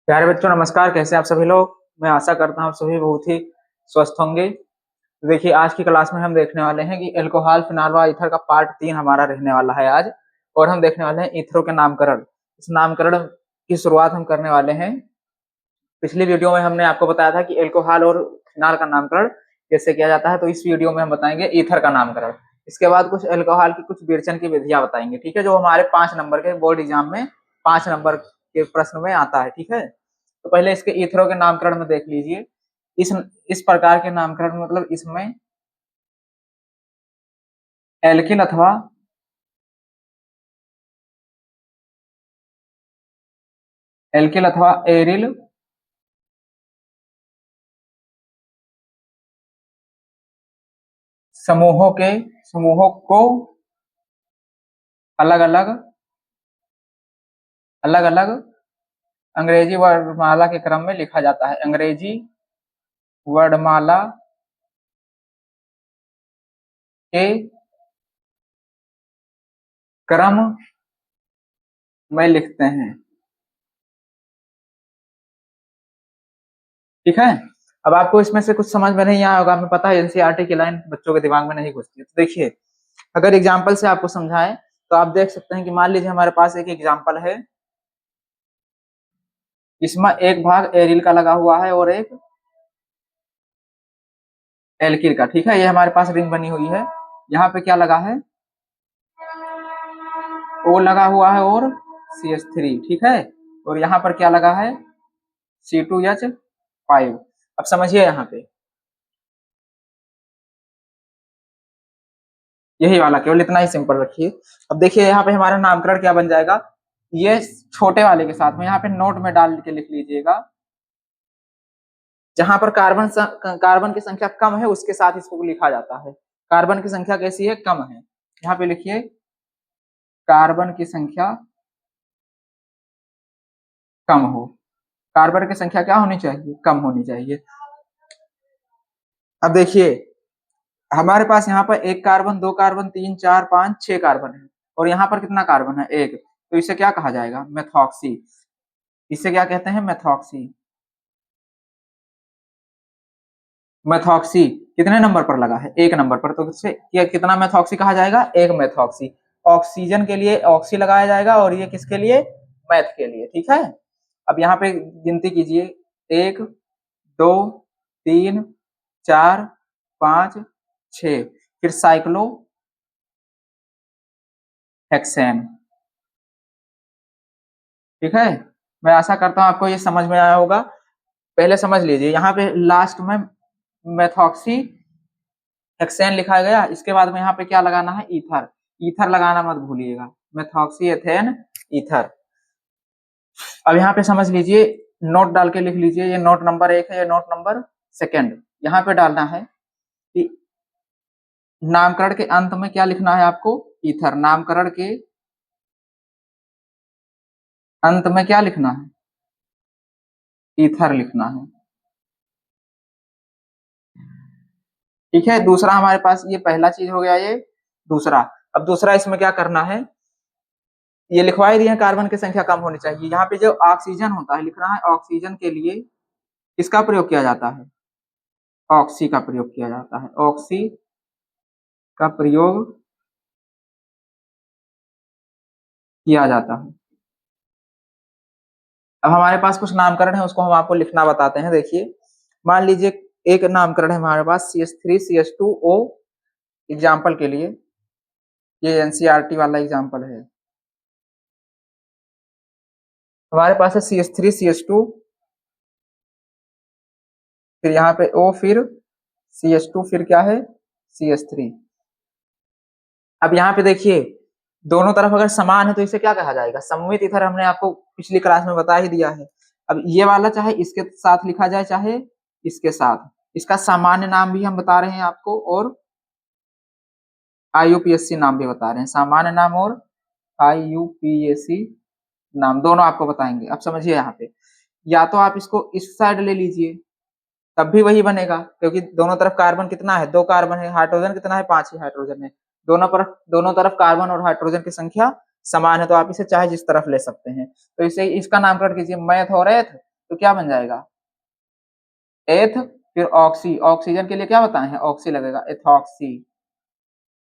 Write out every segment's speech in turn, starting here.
प्यारे बच्चों नमस्कार। कैसे आप सभी लोग। मैं आशा करता हूँ आप सभी बहुत ही स्वस्थ होंगे। तो देखिए आज की क्लास में हम देखने वाले हैं कि अल्कोहल फिनॉल व ईथर का पार्ट 3 हमारा रहने वाला है आज। और हम देखने वाले हैं ईथरों के नामकरण। इस नामकरण की शुरुआत हम करने वाले हैं। पिछली वीडियो में हमने आपको बताया था कि अल्कोहल और फिनॉल का नामकरण कैसे किया जाता है, तो इस वीडियो में हम बताएंगे ईथर का नामकरण। इसके बाद कुछ अल्कोहल की कुछ विरेचन की विधियां बताएंगे, ठीक है, जो हमारे 5 नंबर के बोर्ड एग्जाम में 5 नंबर के प्रश्न में आता है, ठीक है। तो पहले इसके ईथरों के नामकरण में देख लीजिए। इस इस प्रकार के नामकरण मतलब इसमें एल्किल अथवा एरिल समूहों को अलग अलग अलग अलग अंग्रेजी वर्णमाला के क्रम में लिखा जाता है। अंग्रेजी वर्णमाला के क्रम में लिखते हैं, ठीक है। अब आपको इसमें से कुछ समझ में नहीं आया होगा, हमें पता है एनसीईआरटी की लाइन बच्चों के दिमाग में नहीं घुसती है। तो देखिए, अगर एग्जाम्पल से आपको समझाएं तो आप देख सकते हैं कि मान लीजिए हमारे पास एक एग्जाम्पल है। इसमें एक भाग एरिल का लगा हुआ है और एक एल्किल का, ठीक है। ये हमारे पास रिंग बनी हुई है। यहाँ पे क्या लगा है, ओ लगा हुआ है और CH3, ठीक है। और यहाँ पर क्या लगा है, C2H5। अब समझिए, यहाँ पे यही वाला, केवल इतना ही सिंपल रखिए। अब देखिए यहाँ पे हमारा नामकरण क्या बन जाएगा, ये छोटे वाले के साथ में यहाँ पे नोट में डाल के लिख लीजिएगा। जहां पर कार्बन की संख्या कम है उसके साथ इसको लिखा जाता है। कार्बन की संख्या कैसी है, कम है। यहाँ पे लिखिए कार्बन की संख्या कम हो। कार्बन की संख्या क्या होनी चाहिए, कम होनी चाहिए। अब देखिए हमारे पास यहाँ पर एक कार्बन, दो कार्बन, तीन, चार, पांच, 6 कार्बन है। और यहाँ पर कितना कार्बन है, एक। तो इसे क्या कहा जाएगा, मेथॉक्सी। इसे क्या कहते हैं, मेथॉक्सी। मेथॉक्सी कितने नंबर पर लगा है, एक नंबर पर। तो इसे कितना मेथॉक्सी कहा जाएगा, एक मेथॉक्सी। ऑक्सीजन के लिए ऑक्सी लगाया जाएगा और ये किसके लिए, मैथ के लिए, ठीक है। अब यहाँ पे गिनती कीजिए, 1 2 3 4 5 6। फिर साइक्लो हेक्सेन, ठीक है। मैं आशा करता हूं आपको ये समझ में आया होगा। पहले समझ लीजिए, यहाँ पे लास्ट में मेथॉक्सी हेक्सेन लिखा गया। इसके बाद में यहाँ पे क्या लगाना है, ईथर। ईथर लगाना मत भूलिएगा, मेथॉक्सी एथेन ईथर। अब यहाँ पे समझ लीजिए, नोट डाल के लिख लीजिए, ये नोट नंबर 1 है, ये नोट नंबर 2। यहाँ पे डालना है कि नामकरण के अंत में क्या लिखना है आपको, ईथर। नामकरण के अंत में क्या लिखना है, ईथर लिखना है, ठीक है। दूसरा हमारे पास ये पहला चीज हो गया, ये दूसरा। अब दूसरा इसमें क्या करना है, ये लिखवा ही दिए कार्बन की संख्या कम होनी चाहिए। यहाँ पे जो ऑक्सीजन होता है, लिखना है ऑक्सीजन के लिए किसका प्रयोग किया जाता है, ऑक्सी का प्रयोग किया जाता है। ऑक्सी का प्रयोग किया जाता है। अब हमारे पास कुछ नामकरण है, उसको हम आपको लिखना बताते हैं। देखिए मान लीजिए एक नामकरण है हमारे पास CH3CH2O। एग्जाम्पल के लिए ये एनसीईआरटी वाला एग्जाम्पल है। हमारे पास है CH3CH2, फिर यहाँ पे O, फिर CH2, फिर क्या है CH3। अब यहाँ पे देखिए दोनों तरफ अगर समान है तो इसे क्या कहा जाएगा, सममित ईथर। हमने आपको पिछली क्लास में बता ही दिया है। अब ये वाला चाहे इसके साथ लिखा जाए चाहे इसके साथ, इसका सामान्य नाम भी हम बता रहे हैं आपको और IUPAC नाम भी बता रहे हैं। सामान्य नाम और IUPAC नाम दोनों आपको बताएंगे। अब समझिए, यहाँ पे या तो आप इसको इस साइड ले लीजिए, तब भी वही बनेगा, क्योंकि दोनों तरफ कार्बन कितना है, 2 कार्बन है। हाइड्रोजन कितना है, 5 ही हाइड्रोजन है। दोनों तरफ कार्बन और हाइड्रोजन की संख्या समान है, तो आप इसे चाहे जिस तरफ ले सकते हैं। तो इसे इसका नामकरण कीजिए मैथ और एथ। तो क्या बन जाएगा एथ, फिर ऑक्सी, ऑक्सीजन के लिए क्या बताए हैं ऑक्सी लगेगा, एथॉक्सी।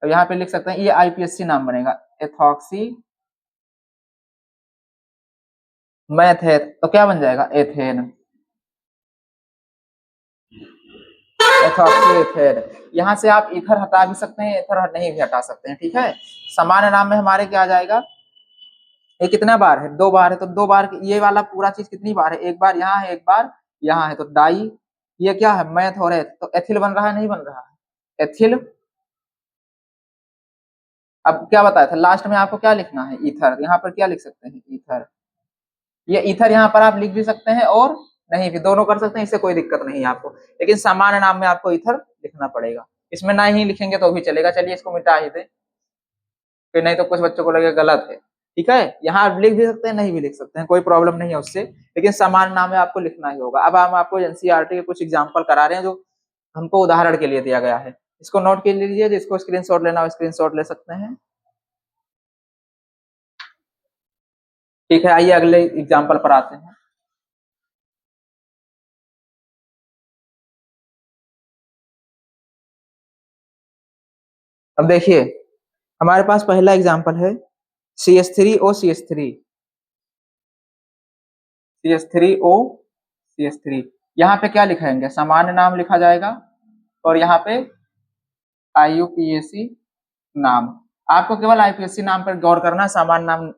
तो यहाँ पे लिख सकते हैं ये आईपीएससी नाम बनेगा, एथॉक्सी मैथेन, तो क्या बन जाएगा एथेन, एथॉक्सी एथेन। यहाँ से आप ईथर हटा भी सकते हैं, ईथर नहीं भी हटा सकते हैं, ठीक है। सामान्य नाम में हमारे क्या आ जाएगा, ये कितना बार है 2 बार है, तो 2 बार ये वाला पूरा चीज कितनी बार है, एक बार यहाँ है एक बार यहाँ है, तो डाई, ये क्या है मैथ और एथ, तो एथिल बन रहा है नहीं बन रहा है एथिल। अब क्या बताया था लास्ट में आपको क्या लिखना है ईथर, यहाँ पर क्या लिख सकते हैं ईथर, ये ईथर यहाँ पर आप लिख भी सकते हैं और नहीं भी, दोनों कर सकते हैं, इससे कोई दिक्कत नहीं है आपको, लेकिन सामान्य नाम में आपको ईथर लिखना पड़ेगा, इसमें ना ही लिखेंगे तो भी चलेगा। चलिए इसको मिटा ही दे, फिर नहीं तो कुछ बच्चों को लगे गलत है, ठीक है। यहाँ आप लिख भी सकते हैं नहीं भी लिख सकते हैं, कोई प्रॉब्लम नहीं है उससे, लेकिन सामान्य नाम में आपको लिखना ही होगा। अब हम आपको एनसीईआरटी के कुछ एग्जाम्पल करा रहे हैं जो हमको उदाहरण के लिए दिया गया है, इसको नोट कर लीजिए, जिसको स्क्रीनशॉट लेना हो स्क्रीनशॉट ले सकते हैं, ठीक है। आइए अगले एग्जाम्पल पर आते हैं। अब देखिए हमारे पास पहला एग्जाम्पल है CH3O CH3O, यहाँ पे क्या लिखाएंगे सामान्य नाम लिखा जाएगा, और यहाँ पे IUPAC नाम। आपको केवल आईपीएससी नाम पर गौर करना, सामान्य नाम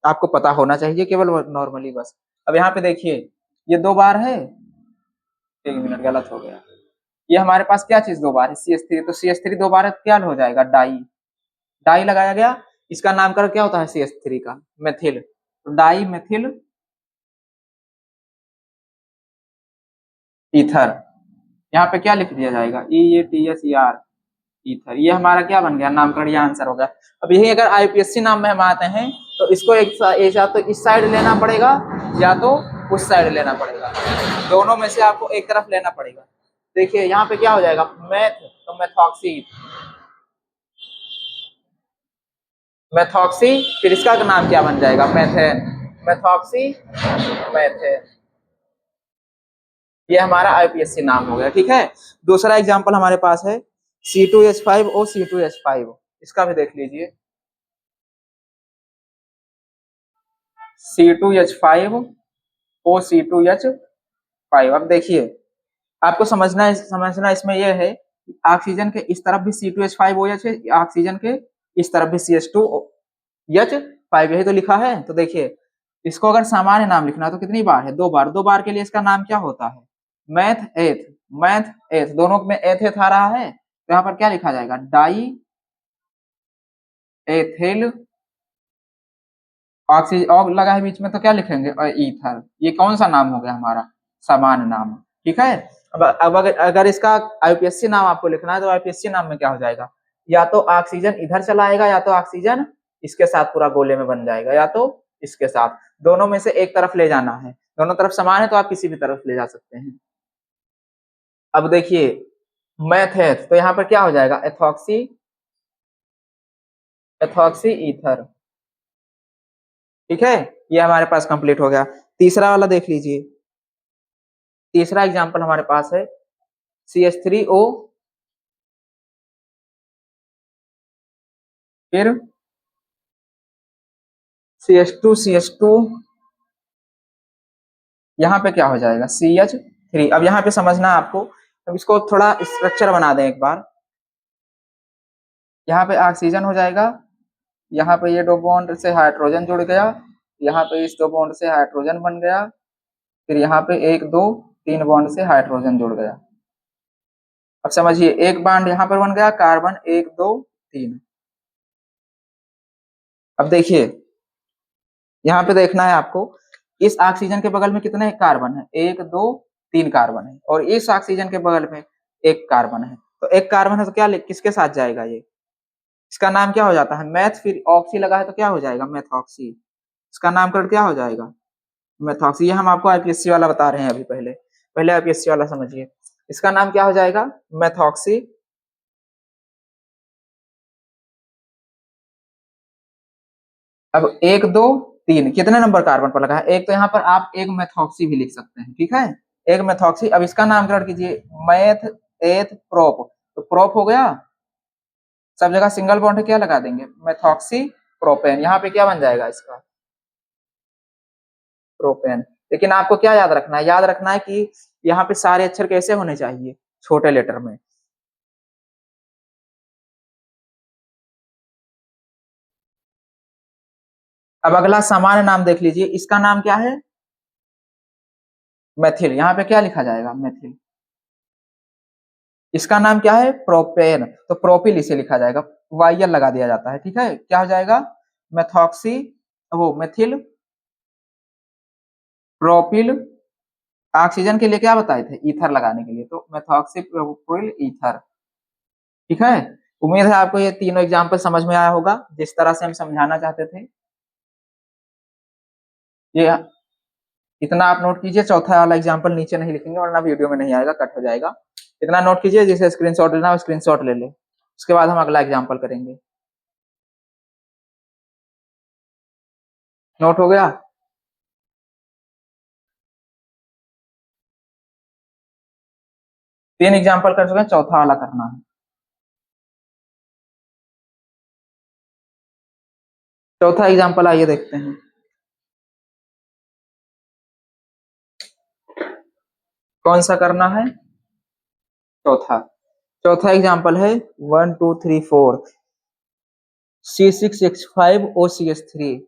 आपको पता होना चाहिए केवल नॉर्मली बस। अब यहाँ पे देखिए ये 2 बार है, 1 मिनट गलत हो गया, ये हमारे पास क्या चीज 2 बार है CH3, तो CH3 2 बार है क्या हो जाएगा डाई, डाई लगाया गया, इसका नामकरण क्या होता है CH3 का मेथिल, तो डाई मेथिल ईथर, यहाँ पे क्या लिख दिया जाएगा EATHER ईथर, ये हमारा क्या बन गया नामकरण, ये आंसर हो गया। अब यही अगर आईपीएससी नाम में हम आते हैं तो इसको एक या तो इस साइड लेना पड़ेगा या तो उस साइड लेना पड़ेगा, दोनों में से आपको एक तरफ लेना पड़ेगा। देखिए यहाँ पे क्या हो जाएगा मैथ, तो मैथॉक्सी, मैथॉक्सी, फिर इसका नाम क्या बन जाएगा मैथेन, मैथॉक्सी मैथेन, ये हमारा आईपीएससी नाम हो गया, ठीक है। दूसरा एग्जांपल हमारे पास है C2H5O, इसका भी देख लीजिए C2H5O। अब देखिए आपको समझना इसमें यह है कि ऑक्सीजन के इस तरफ भी C2H5OH है, ऑक्सीजन के इस तरफ भी CH2H5, यही तो लिखा है। तो देखिए इसको अगर सामान्य नाम लिखना है तो कितनी बार है 2 बार, 2 बार के लिए इसका नाम क्या होता है मैथ एथ, मैथ एथ, दोनों में एथ एथ आ रहा है, तो यहाँ पर क्या लिखा जाएगा डाई एथिल ऑक्सीजन, और लगा है बीच में तो क्या लिखेंगे ईथर, ये कौन सा नाम हो गया हमारा सामान्य नाम, ठीक है। अब अगर इसका आईपीएससी नाम आपको लिखना है तो आईपीएससी नाम में क्या हो जाएगा, या तो ऑक्सीजन इधर चला आएगा या तो ऑक्सीजन इसके साथ पूरा गोले में बन जाएगा, या तो इसके साथ, दोनों में से एक तरफ ले जाना है, दोनों तरफ समान है तो आप किसी भी तरफ ले जा सकते हैं। अब देखिए मैथेथ, तो यहाँ पर क्या हो जाएगा एथॉक्सी, एथॉक्सी ईथर, ठीक है। ये हमारे पास कंप्लीट हो गया। तीसरा वाला देख लीजिए, तीसरा एग्जांपल हमारे पास है CH3O, फिर CH2, यहाँ पे क्या हो जाएगा CH3। अब यहाँ पे समझना आपको, अब इसको थोड़ा स्ट्रक्चर बना दें एक बार, यहाँ पे ऑक्सीजन हो जाएगा, यहाँ पे ये 2 बॉन्ड से हाइड्रोजन जुड़ गया, यहाँ पे इस 2 बॉन्ड से हाइड्रोजन बन गया, फिर यहाँ पे 1 2 3 बॉन्ड से हाइड्रोजन जुड़ गया। अब समझिए एक बॉन्ड यहाँ पर बन गया कार्बन 1 2 3। अब देखिए यहाँ पे देखना है आपको, इस ऑक्सीजन के बगल में कितने कार्बन है 1 2 3 कार्बन है, और इस ऑक्सीजन के बगल में 1 कार्बन है, तो 1 कार्बन है तो क्या किसके साथ जाएगा ये, इसका नाम क्या हो जाता है मैथ, फिर ऑक्सी लगा है तो क्या हो जाएगा मैथॉक्सी, इसका नामकरण क्या हो जाएगा मैथॉक्सी। ये हम आपको आईपीएससी वाला बता रहे हैं अभी, पहले पहले आईपीएससी वाला समझिए, इसका नाम क्या हो जाएगा मैथॉक्सी। अब 1 2 तीन, कितने नंबर कार्बन पर लगा है? एक। तो यहाँ पर आप एक मेथॉक्सी भी लिख सकते हैं, ठीक है, एक मेथॉक्सी। अब इसका नामकरण कीजिए, मैथ एथ प्रोप, तो प्रोप हो गया, सब जगह सिंगल बॉन्ड है, क्या लगा देंगे? Methoxy propane. यहाँ पे क्या बन जाएगा इसका? प्रोपेन। लेकिन आपको क्या याद रखना है? याद रखना है कि यहाँ पे सारे अक्षर कैसे होने चाहिए? छोटे लेटर में। अब अगला सामान्य नाम देख लीजिए, इसका नाम क्या है? मेथिल। यहाँ पे क्या लिखा जाएगा? मेथिल। इसका नाम क्या है? प्रोपेन, तो प्रोपिल इसे लिखा जाएगा, वाई लगा दिया जाता है, ठीक है। क्या हो जाएगा? मेथॉक्सी, वो मेथिल प्रोपिल। ऑक्सीजन के लिए क्या बताए थे? ईथर लगाने के लिए, तो मेथॉक्सी प्रोपिल ईथर, ठीक है। उम्मीद है आपको ये तीनों एग्जाम्पल समझ में आया होगा, जिस तरह से हम समझाना चाहते थे। ये इतना आप नोट कीजिए, चौथा वाला एग्जाम्पल नीचे नहीं लिखेंगे वरना वीडियो में नहीं आएगा, कट हो जाएगा। इतना नोट कीजिए, जिसे स्क्रीनशॉट लेना हो स्क्रीनशॉट ले ले, उसके बाद हम अगला एग्जाम्पल करेंगे। नोट हो गया? तीन एग्जाम्पल कर चुके हैं, चौथा वाला करना है। चौथा एग्जाम्पल आइए देखते हैं। कौन सा करना है? चौथा। चौथा एग्जाम्पल है 1 2 3 4 C6H5 OCH3।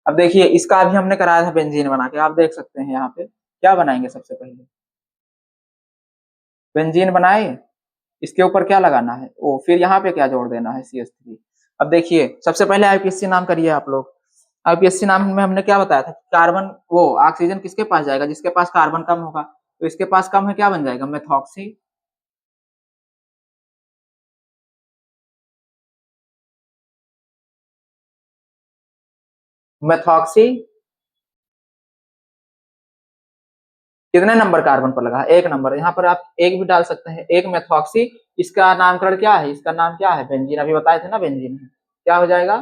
अब देखिए, इसका अभी हमने कराया था बेंजीन बना के, आप देख सकते हैं यहाँ पे क्या बनाएंगे। सबसे पहले बेंजीन बनाए, इसके ऊपर क्या लगाना है? ओ, फिर यहाँ पे क्या जोड़ देना है? CH3। अब देखिए, सबसे पहले आईपीएससी नाम करिए आप लोग। आईपीएससी नाम में हमने क्या बताया था? कार्बन, वो ऑक्सीजन किसके पास जाएगा? जिसके पास कार्बन कम होगा, तो इसके पास कम है, क्या बन जाएगा? मेथॉक्सी। मेथॉक्सी कितने नंबर कार्बन पर लगा? एक नंबर। यहाँ पर आप एक भी डाल सकते हैं, एक मेथॉक्सी। इसका नामकरण क्या है? इसका नाम क्या है? बेंजीन। अभी बताए थे ना बेंजीन है। क्या हो जाएगा?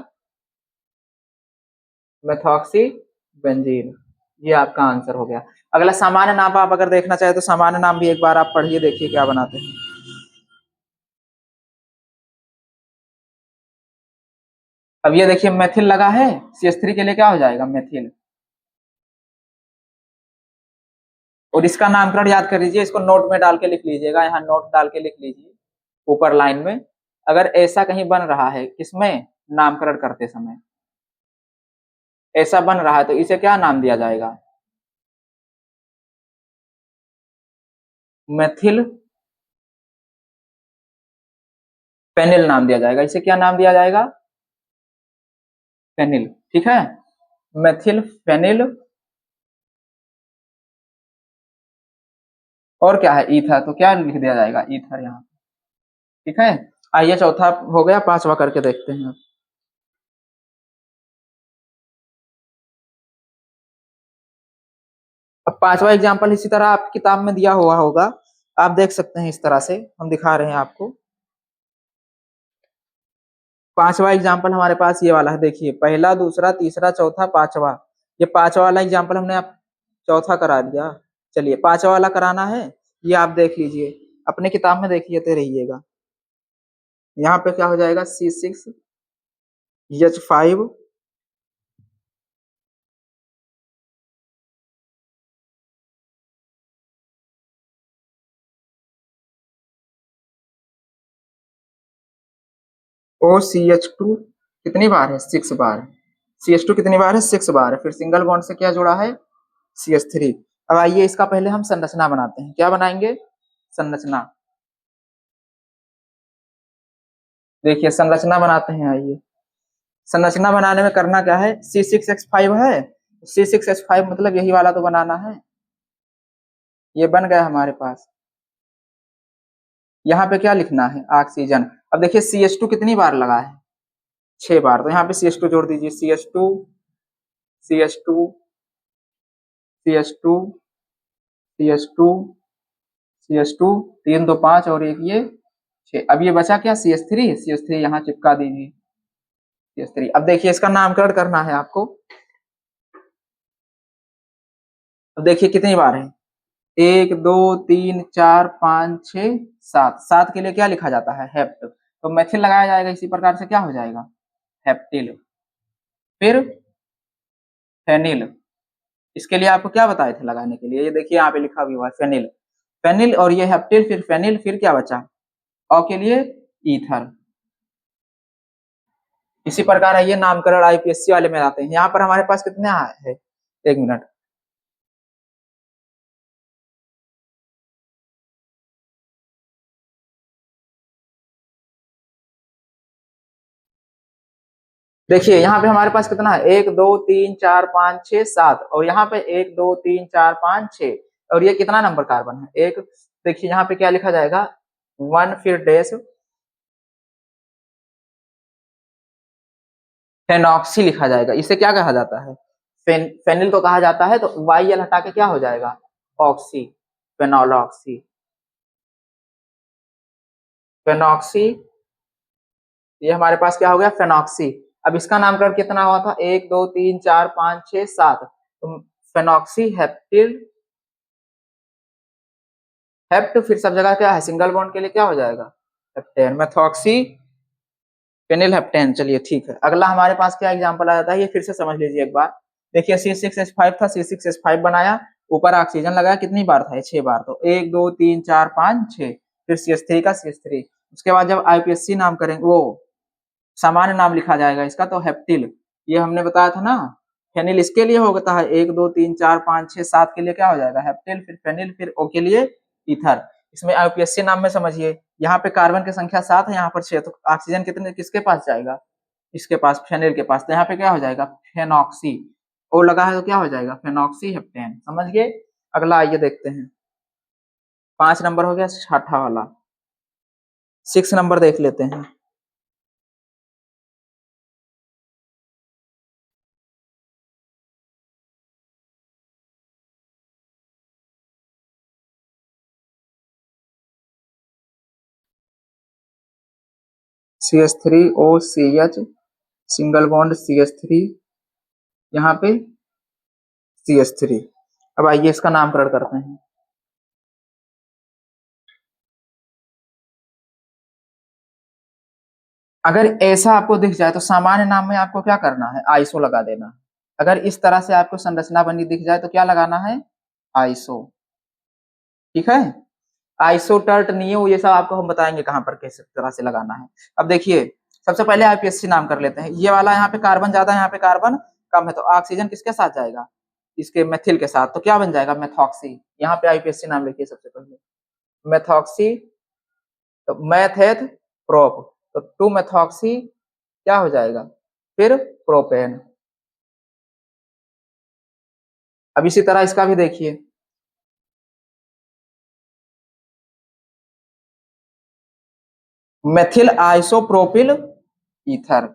Methoxy benzene. ये आपका आंसर हो गया। अगला सामान्य नाम आप अगर देखना चाहे तो सामान्य नाम भी एक बार आप पढ़िए, देखिए क्या बनाते हैं। अब ये देखिए, मेथिल लगा है, CH3 के लिए क्या हो जाएगा? मेथिल। और इसका नामकरण याद कर लीजिए, इसको नोट में डाल के लिख लीजिएगा, यहाँ नोट डाल के लिख लीजिए ऊपर लाइन में। अगर ऐसा कहीं बन रहा है, किसमें? नामकरण करते समय ऐसा बन रहा है, तो इसे क्या नाम दिया जाएगा? मेथिल पेनिल नाम दिया जाएगा। इसे क्या नाम दिया जाएगा? पेनिल, ठीक है। Methyl phenyl. और क्या है? ईथर, तो क्या लिख दिया जाएगा? ईथर यहाँ, ठीक है। आइए, चौथा हो गया, पांचवा करके देखते हैं। अब पांचवा एग्जाम्पल इसी तरह आप किताब में दिया हुआ होगा, आप देख सकते हैं। इस तरह से हम दिखा रहे हैं आपको। पांचवा एग्जाम्पल हमारे पास ये वाला है, देखिए, पहला दूसरा तीसरा चौथा पांचवा। ये पांचवा वाला एग्जाम्पल हमने आप चौथा करा दिया। चलिए, पांचवा वाला कराना है, ये आप देख लीजिए, अपने किताब में देखिए तो रहिएगा। यहाँ पे क्या हो जाएगा? C6H5 OCH2 कितनी बार है? 6 बार। CH2 कितनी बार है? 6 बार है। फिर सिंगल बॉन्ड से क्या जुड़ा है? CH3। अब आइए, इसका पहले हम संरचना बनाते हैं। क्या बनाएंगे? संरचना। देखिए, संरचना बनाते हैं, आइए। संरचना बनाने में करना क्या है? C6H5 है, C6H5 मतलब यही वाला तो बनाना है। ये बन गया हमारे पास। यहाँ पे क्या लिखना है? ऑक्सीजन। अब देखिए, CH2 कितनी बार लगा है? 6 बार, तो यहाँ पे CH2 जोड़ दीजिए। CH2 CH2 CH2 CH2 CH2 3 2 5 और एक ये 6। अब ये बचा क्या, CH3 यहाँ चिपका दीजिए CH3। अब देखिए इसका नामकरण करना है आपको। अब देखिए कितनी बार है, 1 2 3 4 5 6 7। 7 के लिए क्या लिखा जाता है, हेप्ट। तो मेथिल लगाया जाएगा, इसी प्रकार से क्या हो जाएगा, हेप्टिल। फिर फेनिल, इसके लिए आपको क्या बताए थे लगाने के लिए, ये देखिए यहाँ पे लिखा हुआ है फेनिल। फेनिल और ये हेप्टिल, फिर फेनिल, फिर क्या बचा, औ के लिए ईथर। इसी प्रकार है ये नामकरण आईपीएससी वाले में आते हैं। यहाँ पर हमारे पास कितने है, 1 मिनट। देखिए यहाँ पे हमारे पास कितना है, 1 2 3 4 5 6 7, और यहाँ पे 1 2 3 4 5 6, और ये कितना नंबर कार्बन है, एक। देखिए यहाँ पे क्या लिखा जाएगा, 1 फिर डैश फेनॉक्सी लिखा जाएगा। इसे क्या कहा जाता है, फेनिल तो कहा जाता है, तो वाई एल हटा के क्या हो जाएगा, ऑक्सी, फेनोलॉक्सी, फेनॉक्सी। ये हमारे पास क्या हो गया, फेनॉक्सी। अब इसका नामकरण कितना हुआ था, 1 2 3 4 5 6 7, तो फेनॉक्सी हेप्टिल, हेप्ट फिर सब जगह क्या है, सिंगल बॉन्ड के लिए क्या हो जाएगा, हेप्टेन, मेथॉक्सी फेनिल हेप्टेन। चलिए ठीक है, अगला हमारे पास क्या एग्जांपल आ जाता है, ये फिर से समझ लीजिए एक बार। देखिए C6H5 था, C6H5 बनाया, ऊपर ऑक्सीजन लगाया, कितनी बार था, 6 बार। तो 1 2 3 4 5 6, फिर CH3 का CH3। उसके बाद जब आईपीएससी नाम करेंगे, वो सामान्य नाम लिखा जाएगा इसका, तो हेप्टिल, ये हमने बताया था ना। फेनिल इसके लिए होता है, 1 2 3 4 5 6 7 के लिए क्या हो जाएगा, हेप्टिल, फिर फेनिल, फिर ओ के लिए ईथर। इसमें आईपीएससी नाम में समझिए, यहाँ पे कार्बन की संख्या 7 है, यहाँ पर 6, तो ऑक्सीजन कितने किसके पास जाएगा, इसके पास, फेनिल के पास। तो यहाँ पे क्या हो जाएगा, फेनॉक्सी, ओ लगा है तो क्या हो जाएगा, फेनॉक्सी हेप्टेन। समझ गए। अगला आइए देखते हैं, 5 नंबर हो गया, छठा वाला। 6 नंबर देख लेते हैं। CH3OCH, सिंगल बॉन्ड CH3, यहाँ पे CH3। अब आइए इसका नामकरण करते हैं। अगर ऐसा आपको दिख जाए तो सामान्य नाम में आपको क्या करना है, आइसो लगा देना। अगर इस तरह से आपको संरचना बनी दिख जाए तो क्या लगाना है, आइसो। ठीक है, आइसो, टर्ट, नियो, ये सब आपको हम बताएंगे कहां पर किस तरह से लगाना है। अब देखिए सबसे पहले आईपीएससी नाम कर लेते हैं। ये वाला यहाँ पे कार्बन ज्यादा है, यहाँ पे कार्बन कम है, तो ऑक्सीजन किसके साथ जाएगा, इसके मेथिल के साथ, तो क्या बन जाएगा, मेथॉक्सी। यहाँ पे आईपीएससी नाम लिखिए सबसे पहले, मेथॉक्सी। तो मैथेथ प्रोप, तो 2 मेथॉक्सी क्या हो जाएगा, फिर प्रोपेन। अब इसी तरह इसका भी देखिए, methyl isopropyl ether,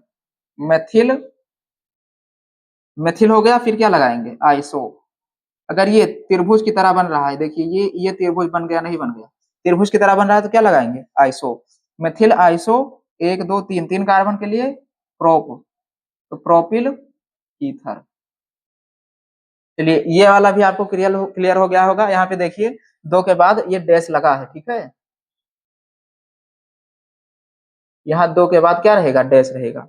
methyl, methyl हो गया, फिर क्या लगाएंगे, आइसो। अगर ये त्रिभुज की तरह बन रहा है, देखिए ये त्रिभुज बन गया, नहीं बन गया, त्रिभुज की तरह बन रहा है, तो क्या लगाएंगे, आइसो, मेथिल आइसो। 1 2 3, 3 कार्बन के लिए प्रोप, तो प्रोपिल ईथर। चलिए ये वाला भी आपको क्लियर हो गया होगा। यहाँ पे देखिए 2 के बाद ये डैश लगा है, ठीक है, यहाँ 2 के बाद क्या रहेगा, डैश रहेगा।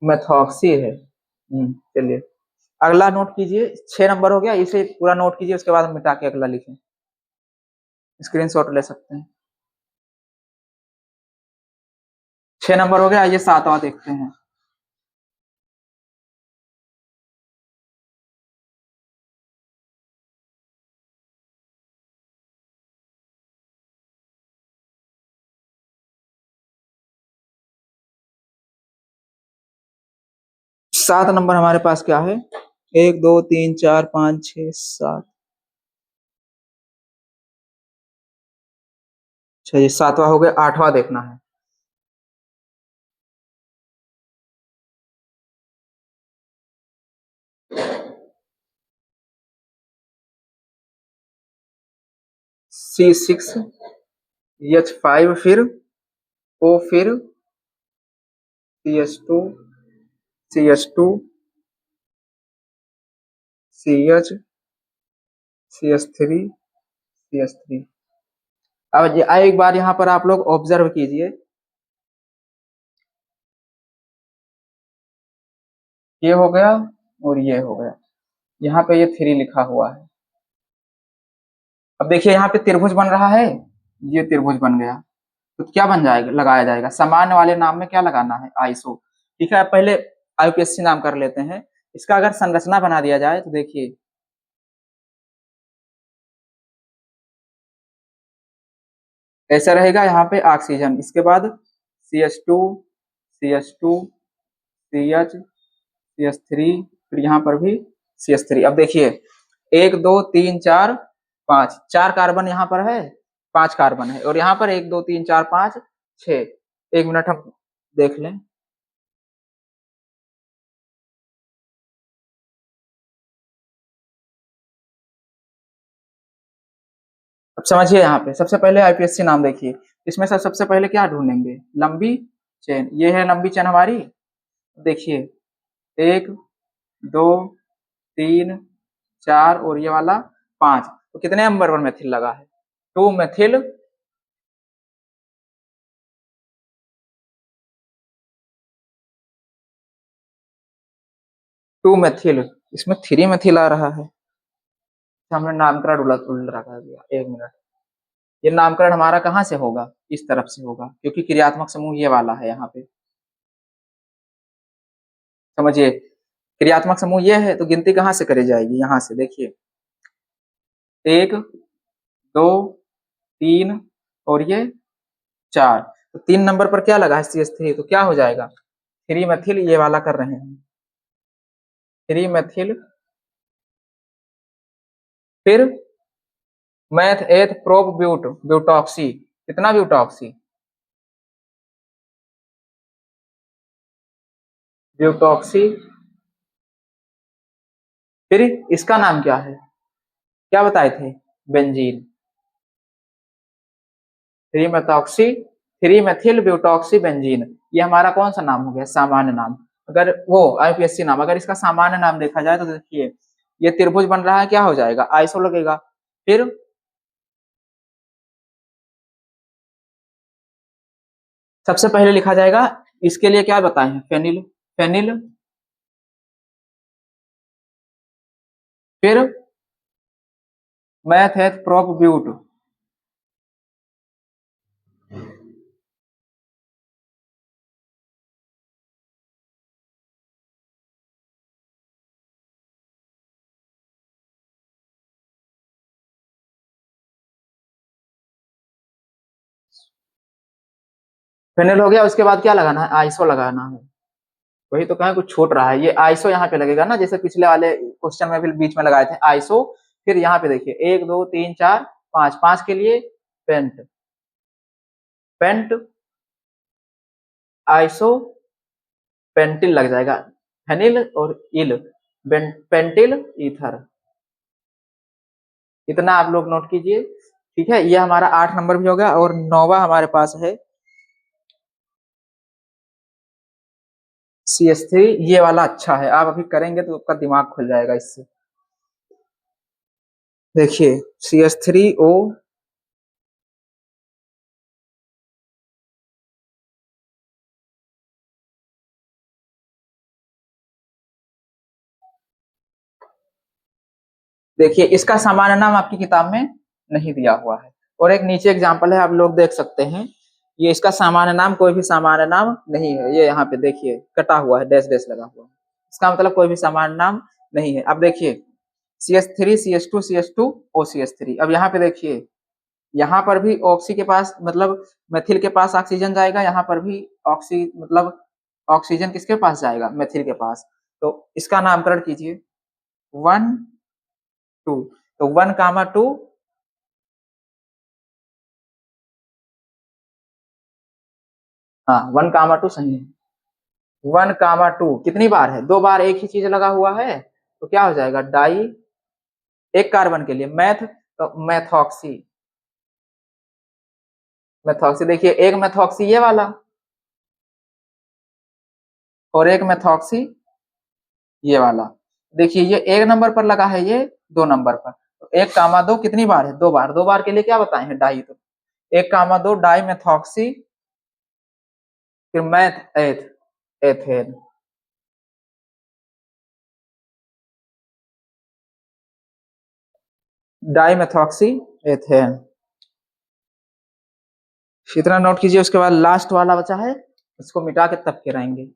मेथॉक्सी है। चलिए अगला नोट कीजिए, 6 नंबर हो गया, इसे पूरा नोट कीजिए, उसके बाद हम मिटा के अगला लिखें, स्क्रीनशॉट ले सकते हैं। 6 नंबर हो गया, आइए 7वां देखते हैं। सात नंबर हमारे पास क्या है, 1 2 3 4 5 6 7। अच्छा ये 7वां हो गया, 8वां देखना है। C6H5 फिर O फिर CH2 CH2 CH CH3 CH3। अब एक बार यहाँ पर आप लोग ऑब्जर्व कीजिए, ये हो गया और ये हो गया, यहाँ पे ये 3 लिखा हुआ है। अब देखिए यहाँ पे त्रिभुज बन रहा है, ये त्रिभुज बन गया, तो क्या बन जाएगा, लगाया जाएगा सामान्य वाले नाम में क्या लगाना है, आइसो। ठीक है, पहले आईपीएससी नाम कर लेते हैं। इसका अगर संरचना बना दिया जाए तो देखिए ऐसा रहेगा, यहाँ पे ऑक्सीजन, इसके बाद CH2 CH2 CH CH3 फिर यहाँ पर भी CH3। अब देखिए 1 2 3 4 5, 4 कार्बन यहाँ पर है, 5 कार्बन है, और यहाँ पर 1 2 3 4 5 6। एक मिनट हम देख लें। अब समझिए, यहाँ पे सबसे पहले आईपीएससी नाम देखिए, इसमें से सबसे पहले क्या ढूंढेंगे, लंबी चेन। ये है लंबी चेन हमारी। देखिए 1 2 3 4 और ये वाला 5, तो कितने नंबर पर मेथिल लगा है, 2 मेथिल 2 मेथिल, इसमें 3 मेथिल आ रहा है। हमने नामकरण उलट उल्टा कर दिया, एक मिनट। ये नामकरण हमारा कहाँ से होगा, इस तरफ से होगा, क्योंकि क्रियात्मक समूह ये वाला है यहाँ पे। समझिए, क्रियात्मक समूह ये है, तो गिनती कहाँ से करी जाएगी, यहाँ से। देखिए 1 2 3 और ये 4, तो 3 नंबर पर क्या लगा है, CH3, तो क्या हो जाएगा, 3 मेथिल, ये वाला कर रहे हैं 3 मेथिल, फिर मैथ एथ प्रोप ब्यूट ब्यूटॉक्सी, कितना ब्यूटॉक्सी, ब्यूटॉक्सी, फिर इसका नाम क्या है, क्या बताए थे, बेंजीन, 3 मेथॉक्सी 3 मेथिल ब्यूटॉक्सी बेंजीन। ये हमारा कौन सा नाम हो गया, सामान्य नाम। अगर वो आईपीएससी नाम, अगर इसका सामान्य नाम देखा जाए तो देखिए ये त्रिभुज बन रहा है, क्या हो जाएगा, आइसो लगेगा। फिर सबसे पहले लिखा जाएगा, इसके लिए क्या बताए हैं, फेनिल, फेनिल, फिर meth eth prop but, phenyl हो गया। उसके बाद क्या लगाना है, आइसो लगाना है। वही तो कहें, कुछ छूट रहा है, ये आइसो यहाँ पे लगेगा ना, जैसे पिछले वाले क्वेश्चन में भी बीच में लगाए थे आइसो। फिर यहाँ पे देखिए 1 2 3 4 5, 5 के लिए पेंट, पेंट आइसो पेंटिल लग जाएगा, फेनिल और इल, पेंटिल ईथर। इतना आप लोग नोट कीजिए। ठीक है, ये हमारा 8 नंबर भी हो गया, और 9वां हमारे पास है CH3। ये वाला अच्छा है, आप अभी करेंगे तो आपका दिमाग खुल जाएगा इससे। देखिए CH3O, देखिए इसका सामान्य नाम आपकी किताब में नहीं दिया हुआ है, और एक नीचे एग्जांपल है, आप लोग देख सकते हैं, ये इसका सामान्य नाम कोई भी सामान्य नाम नहीं है। ये यहाँ पे देखिए कटा हुआ है, डैश डैश लगा हुआ है, इसका मतलब कोई भी सामान्य नाम नहीं है। अब देखिए CH3 CH2 CH2 O CH3। अब यहाँ पे देखिए, यहाँ पर भी ऑक्सी के पास, मतलब मेथिल के पास ऑक्सीजन जाएगा, यहाँ पर भी ऑक्सी मतलब ऑक्सीजन किसके पास जाएगा, मेथिल के पास। तो इसका नामकरण कीजिए 1 2, तो 1,2, हाँ 1,2 सही है। 1,2 कितनी बार है, 2 बार एक ही चीज लगा हुआ है, तो क्या हो जाएगा, डाई, एक कार्बन के लिए मैथ, तो मैथॉक्सी, मेथॉक्सी देखिए, एक मेथॉक्सी ये वाला और एक मेथॉक्सी ये वाला। देखिए ये 1 नंबर पर लगा है, ये 2 नंबर पर। तो 1, 2 कितनी बार है? 2 बार। 2 बार के लिए क्या बताए हैं? डाई। तो 1, 2 डाई मेथॉक्सी, फिर meth eth ethane. Di methoxy ethane, इतना नोट कीजिए। उसके बाद लास्ट वाला बचा है, इसको मिटा के तब गिराएंगे।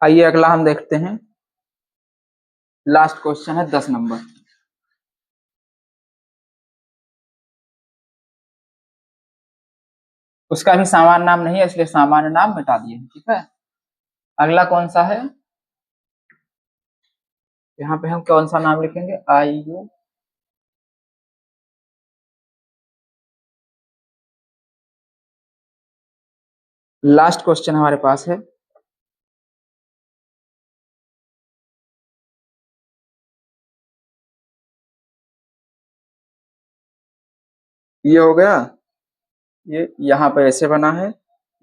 आइए अगला हम देखते हैं। लास्ट क्वेश्चन है 10 नंबर। उसका भी सामान्य नाम नहीं है, इसलिए सामान्य नाम मिटा दिए, ठीक है। अगला कौन सा है? यहाँ पे हम कौन सा नाम लिखेंगे? आई यू। लास्ट क्वेश्चन हमारे पास है। ये हो गया। ये यहाँ पे ऐसे बना है,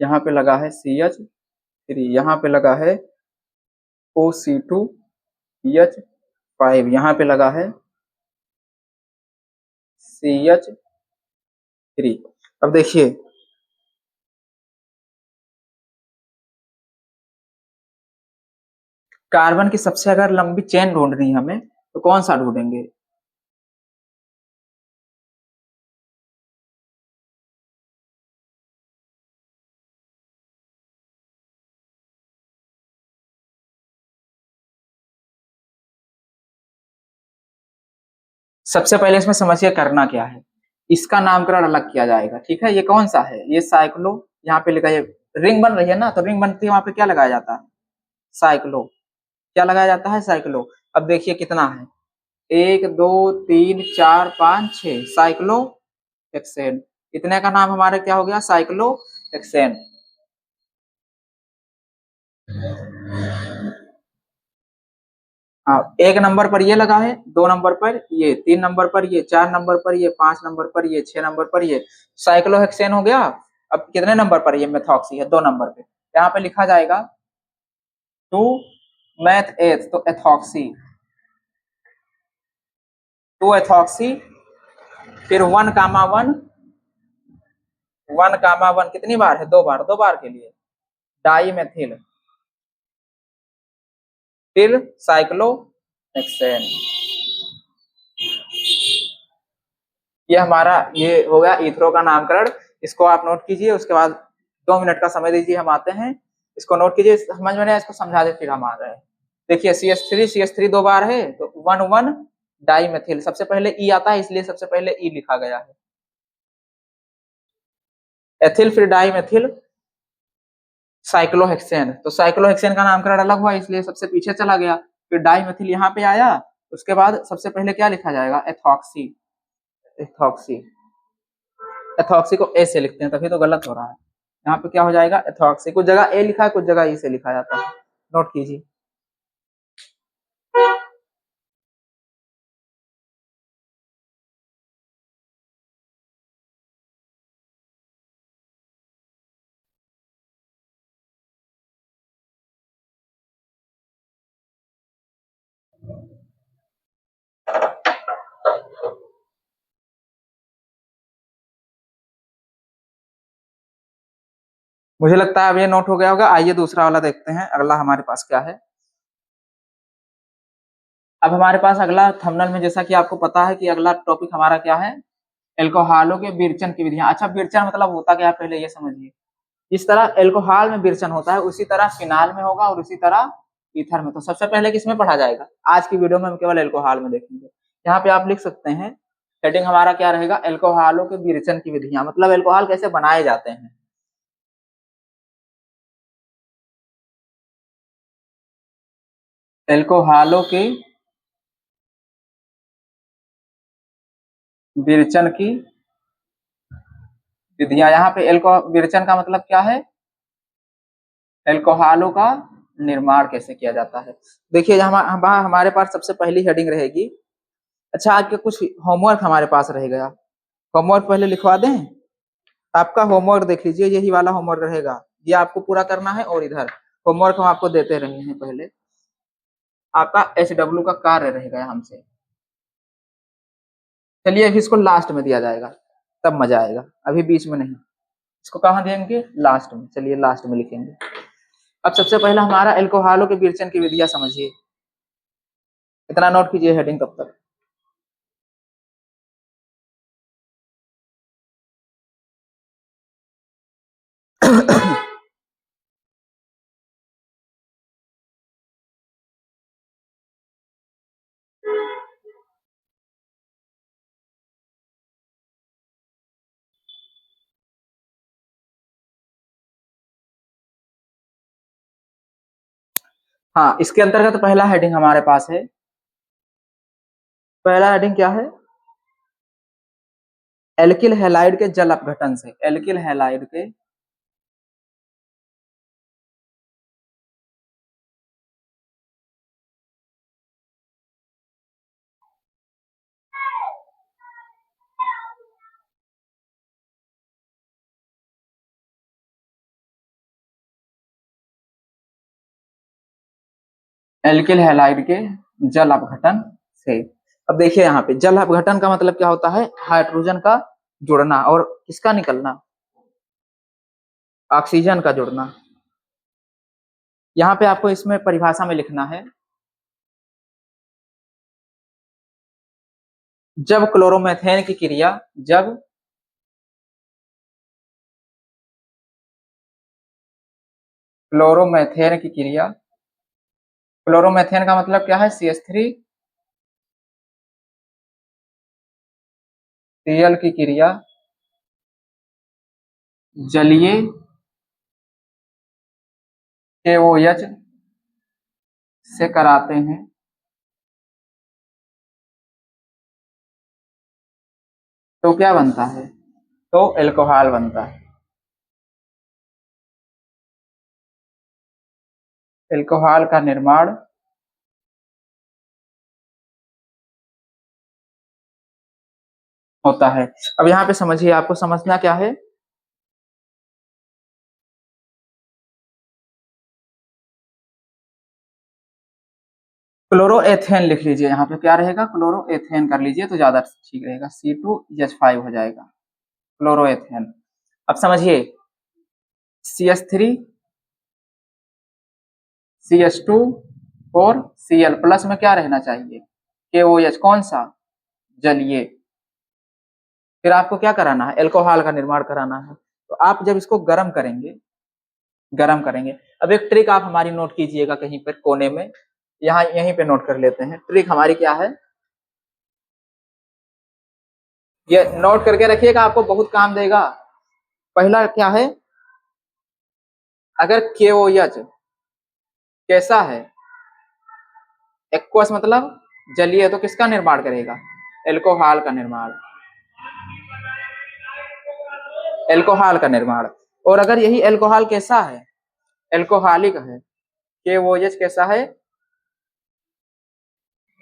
यहाँ पे लगा है CH3, यहाँ पे लगा है OC2H5, यहाँ पे लगा है CH3। अब देखिए, कार्बन की सबसे अगर लंबी चेन ढूंढनी है हमें, तो कौन सा ढूंढेंगे? सबसे पहले इसमें समझिए करना क्या है। इसका नामकरण अलग किया जाएगा, ठीक है। ये कौन सा है? ये साइक्लो। यहाँ पे लिखा है, रिंग बन रही है ना, तो रिंग बनती है, वहां पे क्या लगाया जाता है? साइक्लो। क्या लगाया जाता है? साइक्लो। अब देखिए कितना है, 1, 2, 3, 4, 5, 6 साइक्लो हेक्सेन। इतने का नाम हमारा क्या हो गया? Cyclo hexane. हाँ, 1 नंबर पर ये लगा है, 2 नंबर पर ये, 3 नंबर पर ये, 4 नंबर पर ये, 5 नंबर पर ये, 6 नंबर पर ये, साइक्लोहेक्सेन हो गया। अब कितने नंबर पर ये मेथॉक्सी है? 2 नंबर पे। यहाँ पे लिखा जाएगा 2 मैथ एथ, तो एथॉक्सी, 2 एथॉक्सी, फिर 1, 1, 1, 1 कितनी बार है? 2 बार। 2 बार के लिए डाई मेथिल, फिर साइक्लोहेक्सेन। ये हमारा ये हो गया इथरो का नामकरण। इसको आप नोट कीजिए, उसके बाद 2 मिनट का समय दीजिए, हम आते हैं। इसको नोट कीजिए, समझ में नहीं, इसको समझा दे फिर हम आ रहे हैं। देखिए CH3 2 बार है, तो 1, 1 डाई मेथिल। सबसे पहले ई आता है, इसलिए सबसे पहले ई लिखा गया है। एथिल, फिर डाई मेथिल, साइक्लोहेक्सेन। तो साइक्लोहेक्सेन का नामकरण अलग हुआ, इसलिए सबसे पीछे चला गया। फिर डाई मेथिल यहाँ पे आया, उसके बाद सबसे पहले क्या लिखा जाएगा? एथॉक्सी। एथॉक्सी, एथॉक्सी को ए से लिखते हैं, तभी तो गलत हो रहा है। यहाँ पे क्या हो जाएगा? एथॉक्सी। कुछ जगह ए लिखा है, कुछ जगह ई से लिखा जाता है, नोट कीजिए। मुझे लगता है अब ये नोट हो गया होगा। आइए दूसरा वाला देखते हैं, अगला हमारे पास क्या है। अब हमारे पास अगला थंबनेल में, जैसा कि आपको पता है कि अगला टॉपिक हमारा क्या है? एल्कोहलों के विरचन की विधियां। अच्छा, विरचन मतलब होता क्या है, पहले ये समझिए। जिस तरह एल्कोहल में विरचन होता है, उसी तरह फिनाल में होगा, और उसी तरह ईथर में। तो सबसे पहले किसमें पढ़ा जाएगा? आज की वीडियो में हम केवल एल्कोहल में देखेंगे। यहाँ पे आप लिख सकते हैं, हेडिंग हमारा क्या रहेगा? एल्कोहलों के विरचन की विधियां, मतलब एल्कोहल कैसे बनाए जाते हैं। एल्कोहलों के विरचन की विधियां। यहाँ पे एल्को विरचन का मतलब क्या है? एल्कोहलों का निर्माण कैसे किया जाता है। देखिए हमारे पास सबसे पहली हेडिंग रहेगी, अच्छा, आज के कुछ होमवर्क हमारे पास रह गया, होमवर्क पहले लिखवा दें। आपका होमवर्क देख लीजिए, यही वाला होमवर्क रहेगा, ये आपको पूरा करना है। और इधर होमवर्क हम आपको देते रहे हैं पहले, आपका HW का कार्य रहेगा हमसे। चलिए अभी इसको लास्ट में दिया जाएगा, तब मजा आएगा, अभी बीच में नहीं। इसको कहाँ देंगे? लास्ट में। चलिए लास्ट में लिखेंगे। अब सबसे पहला हमारा एल्कोहलों के विरचन की विधियां समझिए, इतना नोट कीजिए हेडिंग तब तक। हाँ, इसके अंतर्गत पहला हेडिंग हमारे पास है। पहला हेडिंग क्या है? एल्किल हैलाइड के जल अपघटन से। एल्किल हैलाइड के एल्किल हैलाइड के जल अपघटन से। अब देखिए यहाँ पे जल अपघटन का मतलब क्या होता है? हाइड्रोजन का जुड़ना और किसका निकलना? ऑक्सीजन का जुड़ना। यहाँ पे आपको इसमें परिभाषा में लिखना है, जब क्लोरोमेथेन की क्रिया, जब क्लोरोमेथेन की क्रिया, क्लोरोमेथेन का मतलब क्या है? CH3 Cl की क्रिया जलीय KOH से कराते हैं तो क्या बनता है? तो एल्कोहल बनता है। एल्कोहल का निर्माण होता है। अब यहाँ पे समझिए, आपको समझना क्या है? क्लोरोएथेन लिख लीजिए, यहाँ पे क्या रहेगा? क्लोरोएथेन कर लीजिए तो ज्यादा ठीक रहेगा, C2H5 हो जाएगा क्लोरोएथेन। अब समझिए, CH3 CH2 और Cl प्लस में क्या रहना चाहिए? KOH। कौन सा? जलीय। फिर आपको क्या कराना है? एल्कोहल का निर्माण कराना है। तो आप जब इसको गर्म करेंगे, गर्म करेंगे, अब एक ट्रिक आप हमारी नोट कीजिएगा कहीं पर कोने में, यहाँ यहीं पे नोट कर लेते हैं। ट्रिक हमारी क्या है, ये नोट करके रखिएगा, आपको बहुत काम देगा। पहला क्या है? अगर KOH कैसा है? एक्वस मतलब जलीय, तो किसका निर्माण करेगा? एल्कोहल का निर्माण, एल्कोहल का निर्माण। और अगर यही एल्कोहल कैसा है? एल्कोहलिक है, KOH कैसा है?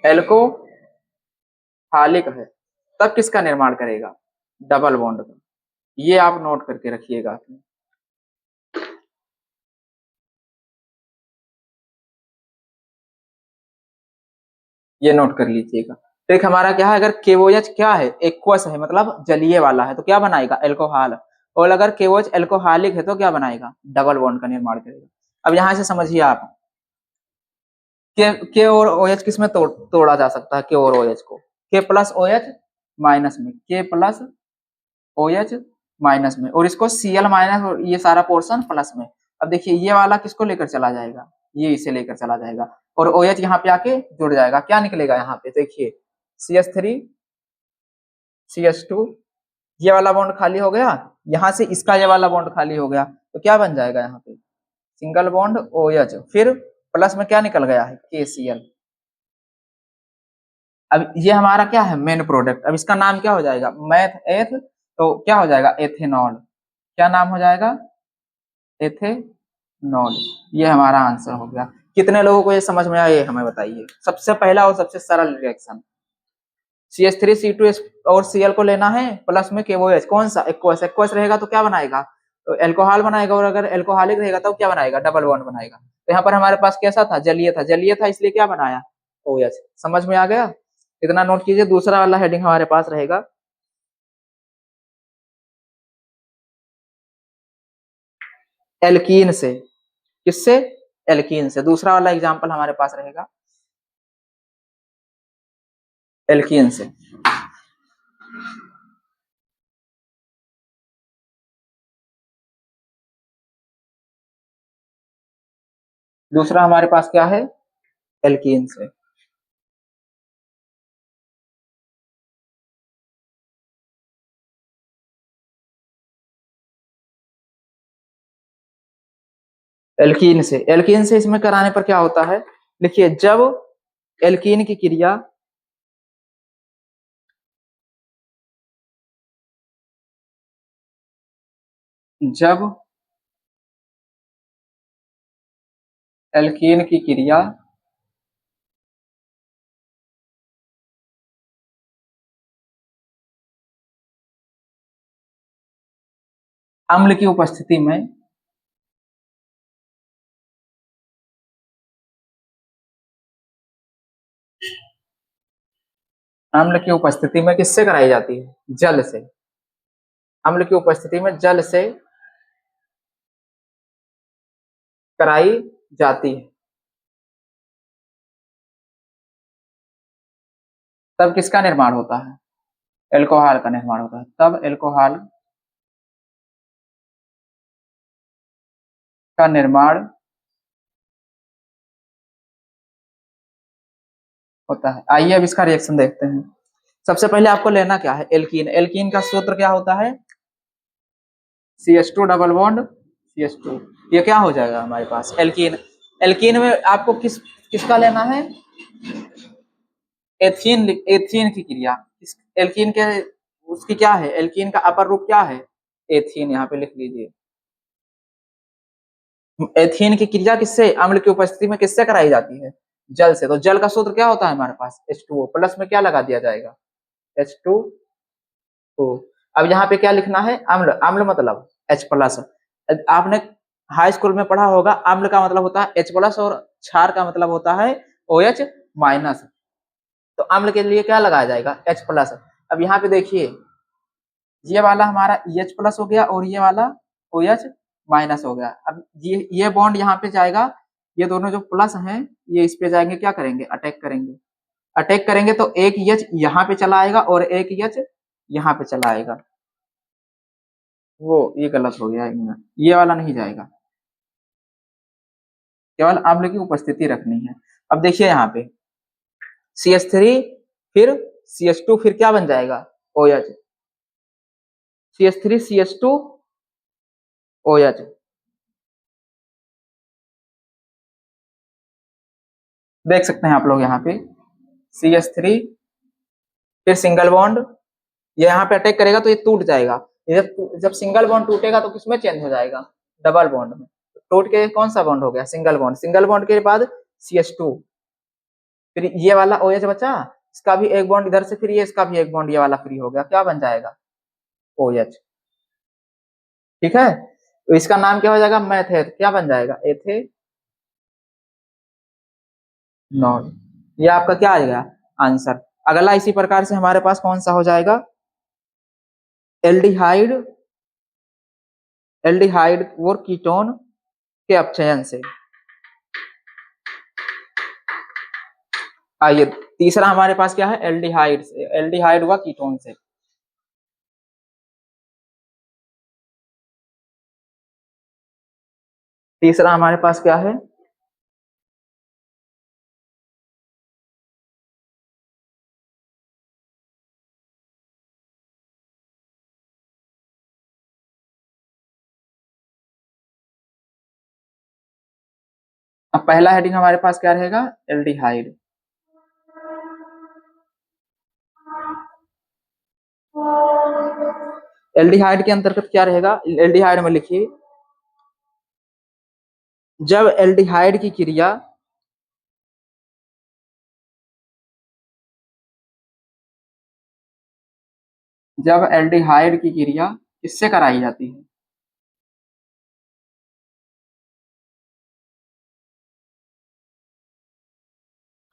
एल्कोहलिक है, तब किसका निर्माण करेगा? डबल बॉन्ड का। ये आप नोट करके रखिएगा। ये नोट कर लीजिएगा। ट्रिक हमारा क्या है? अगर KOH क्या है? एक्वस है, मतलब जलीय वाला है, तो क्या बनाएगा? एल्कोहल। और अगर KOH एल्कोहलिक है तो क्या बनाएगा? डबल बॉन्ड का निर्माण करेगा। अब यहां से समझिए आप, के और OH किस में तोड़ा जा सकता है? के और OH को K प्लस OH माइनस में, K प्लस OH माइनस में, और इसको Cl माइनस और ये सारा पोर्शन प्लस में। अब देखिए ये वाला किसको लेकर चला जाएगा? ये इसे लेकर चला जाएगा और OH यहाँ पे आके जुड़ जाएगा। क्या निकलेगा यहाँ पे? देखिए CH3 CH2, ये वाला बॉन्ड खाली हो गया, यहाँ से इसका ये वाला बॉन्ड खाली हो गया, तो क्या बन जाएगा यहाँ पे? सिंगल बॉन्ड OH, फिर प्लस में क्या निकल गया है? KCl। अब ये हमारा क्या है? Main product. अब इसका नाम क्या हो जाएगा? मैथ एथ, तो क्या हो जाएगा? एथेनॉल। क्या नाम हो जाएगा? एथेनॉल। ये हमारा आंसर हो गया। कितने लोगों को ये समझ में आया, ये हमें बताइए। सबसे पहला और सबसे सरल रिएक्शन। CH3 C2 और Cl को लेना है प्लस में KOH, कौन सा? एक्वस। एक्वस रहेगा तो क्या बनाएगा? तो एल्कोहल बनाएगा, और अगर एल्कोहलिक रहेगा तो क्या बनाएगा? डबल बॉन्ड बनाएगा। तो यहाँ पर हमारे पास कैसा था? जलीय था। जलीय था इसलिए क्या बनाया? OH। समझ में आ गया? इतना नोट कीजिए। दूसरा वाला हेडिंग हमारे पास रहेगा एल्कीन से। किससे? एल्कीन से। दूसरा वाला एग्जाम्पल हमारे पास रहेगा एल्कीन से। दूसरा हमारे पास क्या है? एल्कीन से। एल्कीन से। एल्कीन से इसमें कराने पर क्या होता है? देखिए, जब एल्कीन की क्रिया जब एल्कीन की क्रिया अम्ल की उपस्थिति में अम्ल की उपस्थिति में किससे कराई जाती है? जल से। अम्ल की उपस्थिति में जल से कराई जाती है। तब किसका निर्माण होता है? एल्कोहल का निर्माण होता है। तब एल्कोहल का निर्माण होता है। आइए अब इसका रिएक्शन देखते हैं। सबसे पहले आपको लेना क्या है? एल्कीन। एल्कीन का सूत्र क्या होता है? CH2 double bond CH2। ये क्या हो जाएगा हमारे पास? एल्कीन। एल्कीन में आपको किसका लेना है? एथीन। एथीन की क्रिया। एल्कीन के उसकी क्या है? एल्कीन का अपर रूप क्या है? एथीन। यहाँ पे लिख लीजिए। एथीन की क्रिया किससे? अम्ल की उपस्थिति में किससे कराई जाती है? जल से। तो जल का सूत्र क्या होता है हमारे पास? H2O। प्लस में क्या लगा दिया जाएगा? H2O। अब यहाँ पे क्या लिखना है? अम्ल। अम्ल मतलब H प्लस। आपने हाई स्कूल में पढ़ा होगा, अम्ल का मतलब होता है H प्लस और क्षार का मतलब होता है OH माइनस। तो अम्ल के लिए क्या लगाया जाएगा? H plus. अब यहाँ पे देखिए, ये वाला हमारा EH प्लस हो गया और ये वाला OH माइनस हो गया। अब ये बॉन्ड यहाँ पे जाएगा, ये दोनों जो प्लस हैं ये इस पे जाएंगे, क्या करेंगे? अटैक करेंगे। अटैक करेंगे तो एक EH यहाँ पे चला आएगा और एक EH यहाँ पे चला आएगा। वो ये गलत हो गया, ये वाला नहीं जाएगा। केवल अम्ल की उपस्थिति रखनी है। अब देखिए यहाँ पे CH3 फिर CH2 फिर क्या बन जाएगा? OH। CH3 CH2 OH। देख सकते हैं आप लोग यहाँ पे CH3 फिर सिंगल बॉन्ड, ये यहाँ पे अटैक करेगा तो ये टूट जाएगा। जब जब सिंगल बॉन्ड टूटेगा तो किसमें चेंज हो जाएगा? डबल बॉन्ड में। टूट के कौन सा बॉन्ड हो गया? Single bond. सिंगल बॉन्ड के बाद CH2 फिर ये वाला OH बचा, इसका भी एक बॉन्ड इधर से फ्री है, इसका भी एक बॉन्ड ये वाला फ्री हो गया, क्या बन जाएगा? OH। ठीक है, तो इसका नाम क्या हो जाएगा? मैथेट। क्या बन जाएगा? एथेनॉल। ये आपका क्या आएगा? आंसर। अगला इसी प्रकार से हमारे पास कौन सा हो जाएगा? एल्डिहाइड। एल्डिहाइड और कीटोन के अपचयन से। आइए, तीसरा हमारे पास क्या है? एल्डिहाइड से। एल्डिहाइड हुआ कीटोन से। तीसरा हमारे पास क्या है? अब पहला हेडिंग हमारे पास क्या रहेगा? एल्डिहाइड। एल्डिहाइड के अंतर्गत क्या रहेगा? एल्डिहाइड में लिखिए, जब एल्डिहाइड की क्रिया जब एल्डिहाइड की क्रिया किससे कराई जाती है?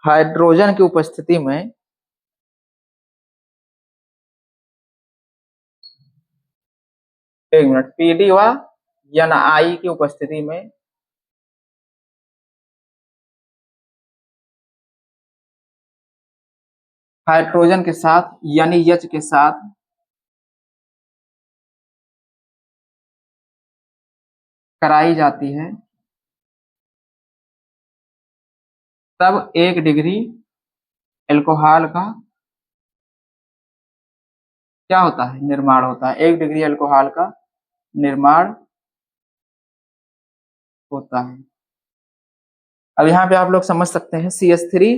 हाइड्रोजन की उपस्थिति में। एक मिनट, पीडी व एनआई की उपस्थिति में हाइड्रोजन के साथ यानी एच के साथ कराई जाती है, तब 1 डिग्री एल्कोहल का क्या होता है? निर्माण होता है। 1 डिग्री एल्कोहल का निर्माण होता है। अब यहाँ पे आप लोग समझ सकते हैं CH3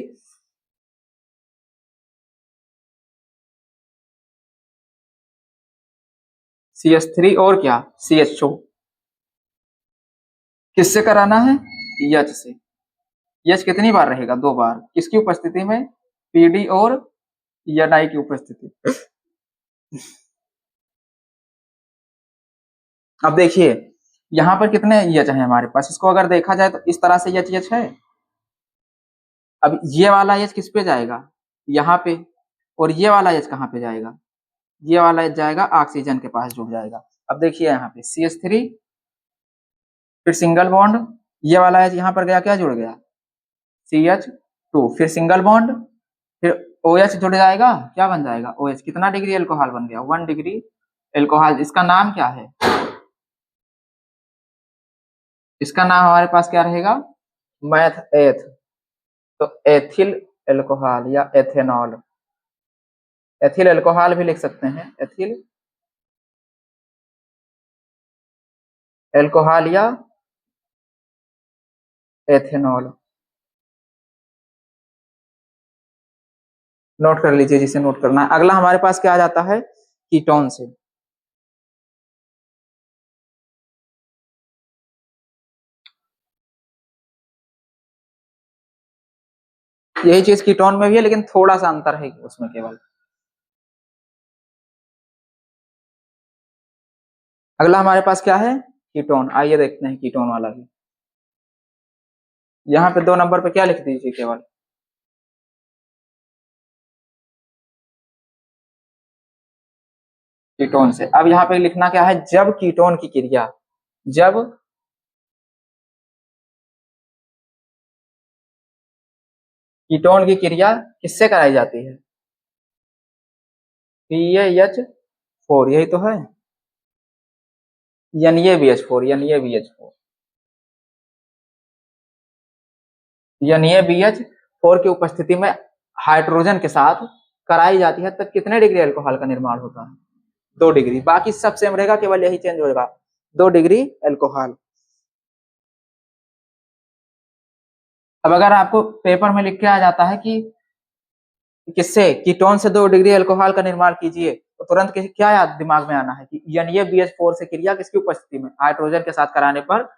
CH3 और क्या CHO किससे कराना है? H से। H कितनी बार रहेगा? 2 बार। किसकी उपस्थिति में? PD और NI की उपस्थिति। अब देखिए यहाँ पर कितने H हैं हमारे पास, इसको अगर देखा जाए तो इस तरह से H है। अब ये वाला H किस पे जाएगा? यहाँ पे। और ये वाला H कहाँ पे जाएगा? ये वाला H जाएगा ऑक्सीजन के पास जुड़ जाएगा। अब देखिए यहाँ पे CH3 फिर सिंगल बॉन्ड, ये वाला H यहाँ पर गया, क्या जुड़ गया? CH2 फिर सिंगल बॉन्ड, फिर OH जुड़ जाएगा, क्या बन जाएगा? OH। कितना डिग्री एल्कोहल बन गया? 1 डिग्री एल्कोहल। इसका नाम क्या है? इसका नाम हमारे पास क्या रहेगा? मैथ एथ। तो एथिल एल्कोहल या एथेनॉल, एथिल एल्कोहल भी लिख सकते हैं, एथिल एल्कोहल या एथेनॉल। नोट कर लीजिए जिसे नोट करना है। अगला हमारे पास क्या आ जाता है? कीटोन से। यही चीज कीटोन में भी है, लेकिन थोड़ा सा अंतर है उसमें केवल। अगला हमारे पास क्या है? कीटोन। आइए देखते हैं कीटोन वाला भी। यहाँ पे 2 नंबर पे क्या लिख दीजिए केवल? कीटोन से। अब यहाँ पे लिखना क्या है? जब कीटोन की क्रिया, जब कीटोन की क्रिया किससे कराई जाती है? PaH4, यही तो है। NaBH4, NaBH4, NaBH4 की उपस्थिति में हाइड्रोजन के साथ कराई जाती है, तब कितने डिग्री अल्कोहल का निर्माण होता है? 2 डिग्री। बाकी सब सेम रहेगा, केवल यही चेंज होगा, 2 डिग्री अल्कोहल। अब अगर आपको पेपर में लिख के आ जाता है कि किससे? कीटोन से 2 डिग्री अल्कोहल का निर्माण कीजिए, तो तुरंत क्या याद दिमाग में आना है कि NaBH4 से क्रिया किसकी उपस्थिति में? हाइड्रोजन के साथ कराने पर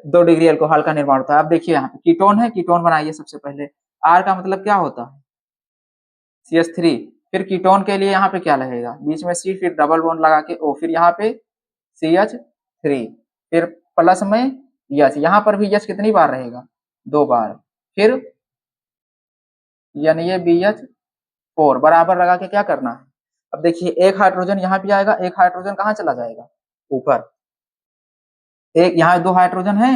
2 डिग्री अल्कोहल का निर्माण होता है। अब देखिए यहाँ पे कीटोन है, कीटोन बनाइए सबसे पहले। R का मतलब क्या होता है? CH3। फिर कीटोन के लिए यहाँ पे क्या लगेगा? बीच में C, फिर डबल बॉन्ड लगा के O, फिर यहाँ पे CH3, फिर प्लस में H। यहाँ पर भी H कितनी बार रहेगा? 2 बार। फिर NaBH4 बराबर लगा के क्या करना है? अब देखिए एक हाइड्रोजन यहाँ भी आएगा, एक हाइड्रोजन कहाँ चला जाएगा? ऊपर। एक यहाँ 2 हाइड्रोजन है,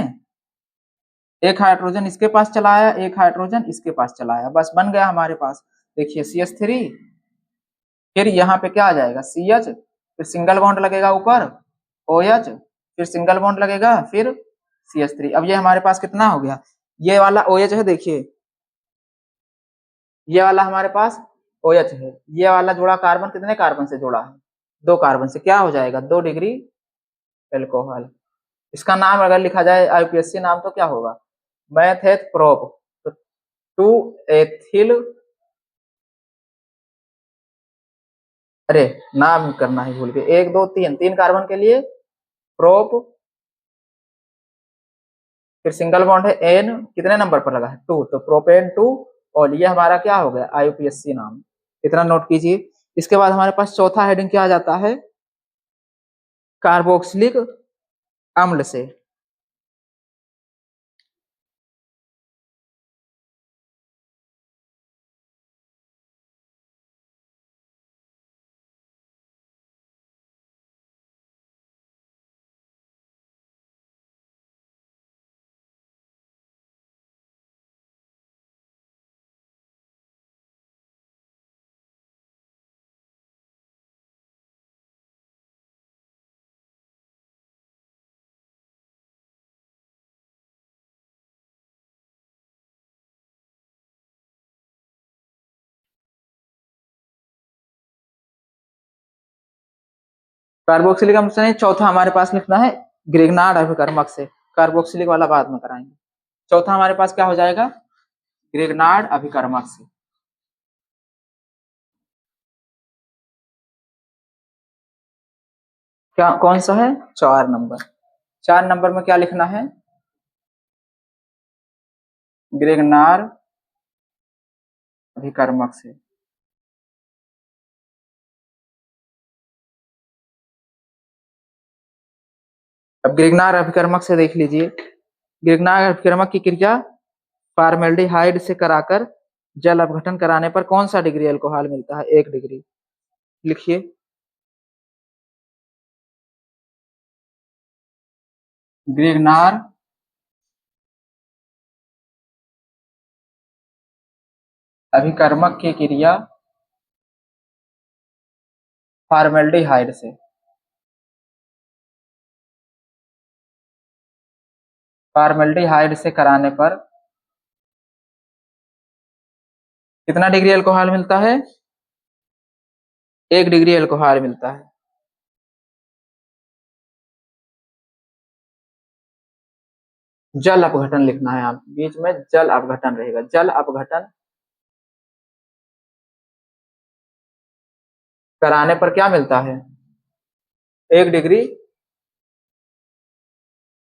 एक हाइड्रोजन इसके पास चला आया, एक हाइड्रोजन इसके पास चला आया, बस बन गया हमारे पास। देखिए CH3, फिर यहाँ पे क्या आ जाएगा? CH, फिर सिंगल बॉन्ड लगेगा ऊपर, OH, फिर सिंगल बॉन्ड लगेगा, फिर CH3। अब ये हमारे पास कितना हो गया? ये वाला OH है, देखिए ये वाला हमारे पास OH है, ये वाला जुड़ा कार्बन कितने कार्बन से जुड़ा है? 2 कार्बन से। क्या हो जाएगा? 2 डिग्री एल्कोहल। इसका नाम अगर लिखा जाए IUPAC नाम तो क्या होगा? मैथेथ प्रोप। तो 2 एथिल, अरे नाम करना ही भूल गए, 1 2 3 कार्बन के लिए प्रोप, फिर सिंगल बॉन्ड है N, कितने नंबर पर लगा है? 2, तो प्रोपेन 2। और ये हमारा क्या हो गया? IUPAC नाम। इतना नोट कीजिए। इसके बाद हमारे पास चौथा हेडिंग क्या आ जाता है, कार्बोक्सिलिक अम्ल से। कार्बोक्सिलिक अम्ल से नहीं, चौथा हमारे पास लिखना है ग्रिग्नार्ड अभिकर्मक से। कार्बोक्सिलिक वाला बाद में कराएंगे। चौथा हमारे पास क्या हो जाएगा, ग्रिग्नार्ड अभिकर्मक से। क्या कौन सा है, 4 नंबर। 4 नंबर में क्या लिखना है, ग्रिग्नार्ड अभिकर्मक से। अब ग्रिग्नार्ड अभिकर्मक से देख लीजिए, ग्रिग्नार्ड अभिकर्मक की क्रिया फॉर्मेल्डिहाइड से कराकर जल अपघटन कराने पर कौन सा डिग्री अल्कोहल मिलता है, 1 डिग्री। लिखिए, ग्रिग्नार्ड अभिकर्मक की क्रिया फॉर्मेल्डिहाइड से। फॉर्मेल्डिहाइड से कराने पर कितना डिग्री अल्कोहल मिलता है, 1 डिग्री अल्कोहल मिलता है। जल अपघटन लिखना है, आप बीच में जल अपघटन रहेगा। जल अपघटन कराने पर क्या मिलता है, 1 डिग्री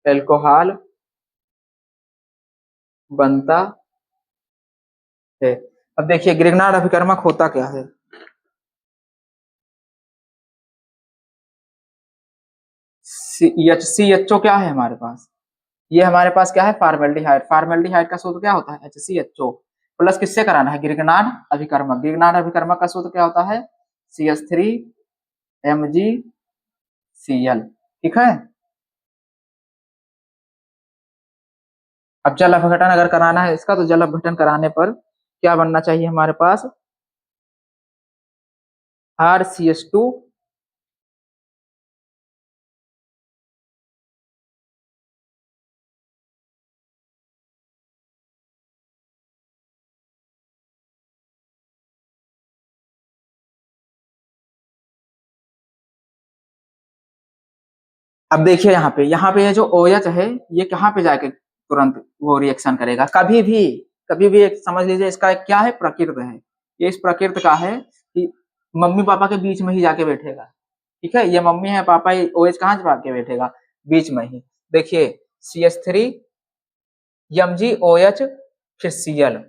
अल्कोहल बनता है। अब देखिए ग्रिग्नार्ड अभिकर्मक होता क्या है, HCHO क्या है हमारे पास, ये हमारे पास क्या है, फॉर्मेल्डिहाइड। फॉर्मेल्डिहाइड का सूत्र क्या होता है, HCHO प्लस किससे कराना है, ग्रिग्नार्ड अभिकर्मक। ग्रिग्नार्ड अभिकर्मक का सूत्र क्या होता है, CH3MgCl। ठीक है। अब जल अपघटन अगर कराना है इसका, तो जल अपघटन कराने पर क्या बनना चाहिए हमारे पास, RCH2 अब देखिए यहाँ पे ये जो OH है, ये कहाँ पे जाके तुरंत वो रिएक्शन करेगा, कभी भी एक समझ लीजिए इसका एक क्या है, प्रकृत है। ये इस प्रकृत का है कि मम्मी पापा के बीच में ही जाके बैठेगा। ठीक है, ये मम्मी है पापा, ये OH कहाँ जाके बैठेगा, बीच में ही। देखिए CH3MgOH फिर Cl।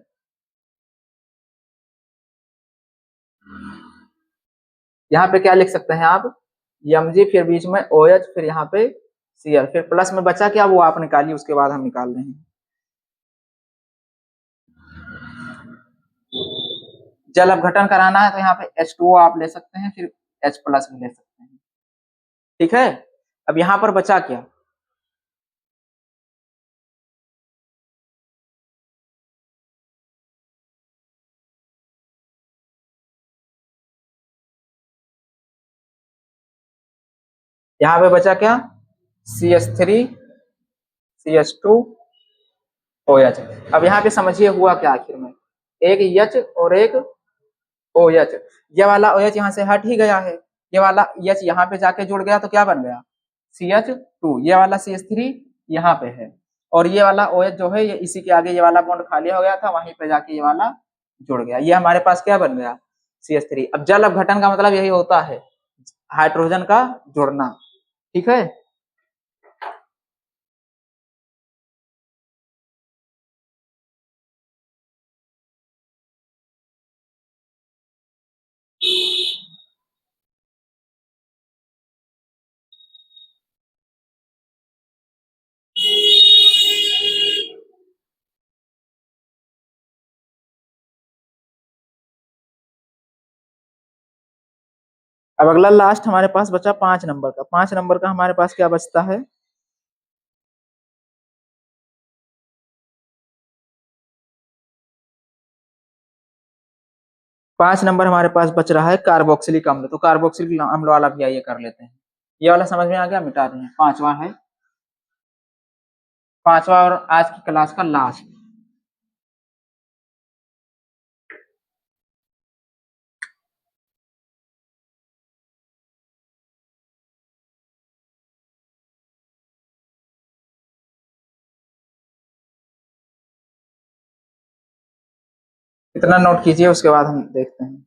यहाँ पे क्या लिख सकते हैं आप, Mg फिर बीच में OH फिर यहाँ पे Cl, फिर प्लस में बचा क्या, वो आप निकालिए, उसके बाद हम निकाल रहे हैं। जल अपघटन कराना है तो यहाँ पे H2O आप ले सकते हैं, फिर H प्लस भी ले सकते हैं। ठीक है। अब यहाँ पर बचा क्या, यहाँ पे बचा क्या, CH3CH2OH। अब यहाँ पे समझिए हुआ क्या आखिर में, एक H और एक OH। ये वाला OH यहाँ से हट ही गया है, ये वाला H यहाँ पे जाके जुड़ गया तो क्या बन गया, CH2। ये वाला CH3 यहाँ पे है, और ये वाला OH जो है ये इसी के आगे, ये वाला बॉन्ड खाली हो गया था, वहीं पे जाके ये वाला जुड़ गया। ये हमारे पास क्या बन गया, CH3। अब जल अपघटन का मतलब यही होता है, हाइड्रोजन का जुड़ना। ठीक है। अब अगला लास्ट हमारे पास बचा 5 नंबर का। 5 नंबर का हमारे पास क्या बचता है? 5 नंबर हमारे पास बच रहा है कार्बोक्सिलिक अम्ल। तो कार्बोक्सिलिक अम्ल वाला भी आइए कर लेते हैं। ये वाला समझ में आ गया, मिटा दें। पांचवा है, पांचवा और आज की क्लास का लास्ट। इतना नोट कीजिए, उसके बाद हम देखते हैं।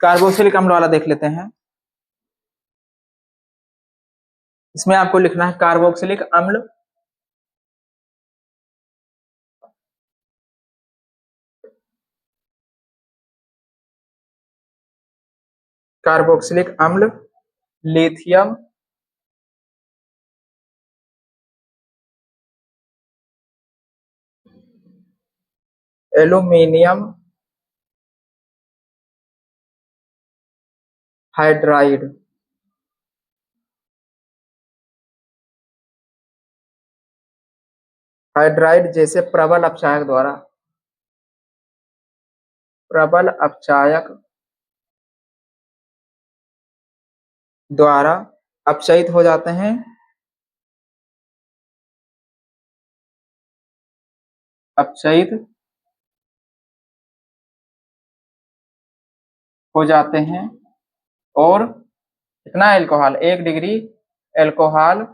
कार्बोक्सिलिक अम्ल वाला देख लेते हैं। इसमें आपको लिखना है कार्बोक्सिलिक अम्ल कार्बोक्सिलिक अम्ल लिथियम एल्यूमिनियम हाइड्राइड। हाइड्राइड जैसे प्रबल अपचायक द्वारा, प्रबल अपचायक द्वारा अपचयित हो जाते हैं, अपचयित हो जाते हैं और कितना एल्कोहल, 1 डिग्री एल्कोहल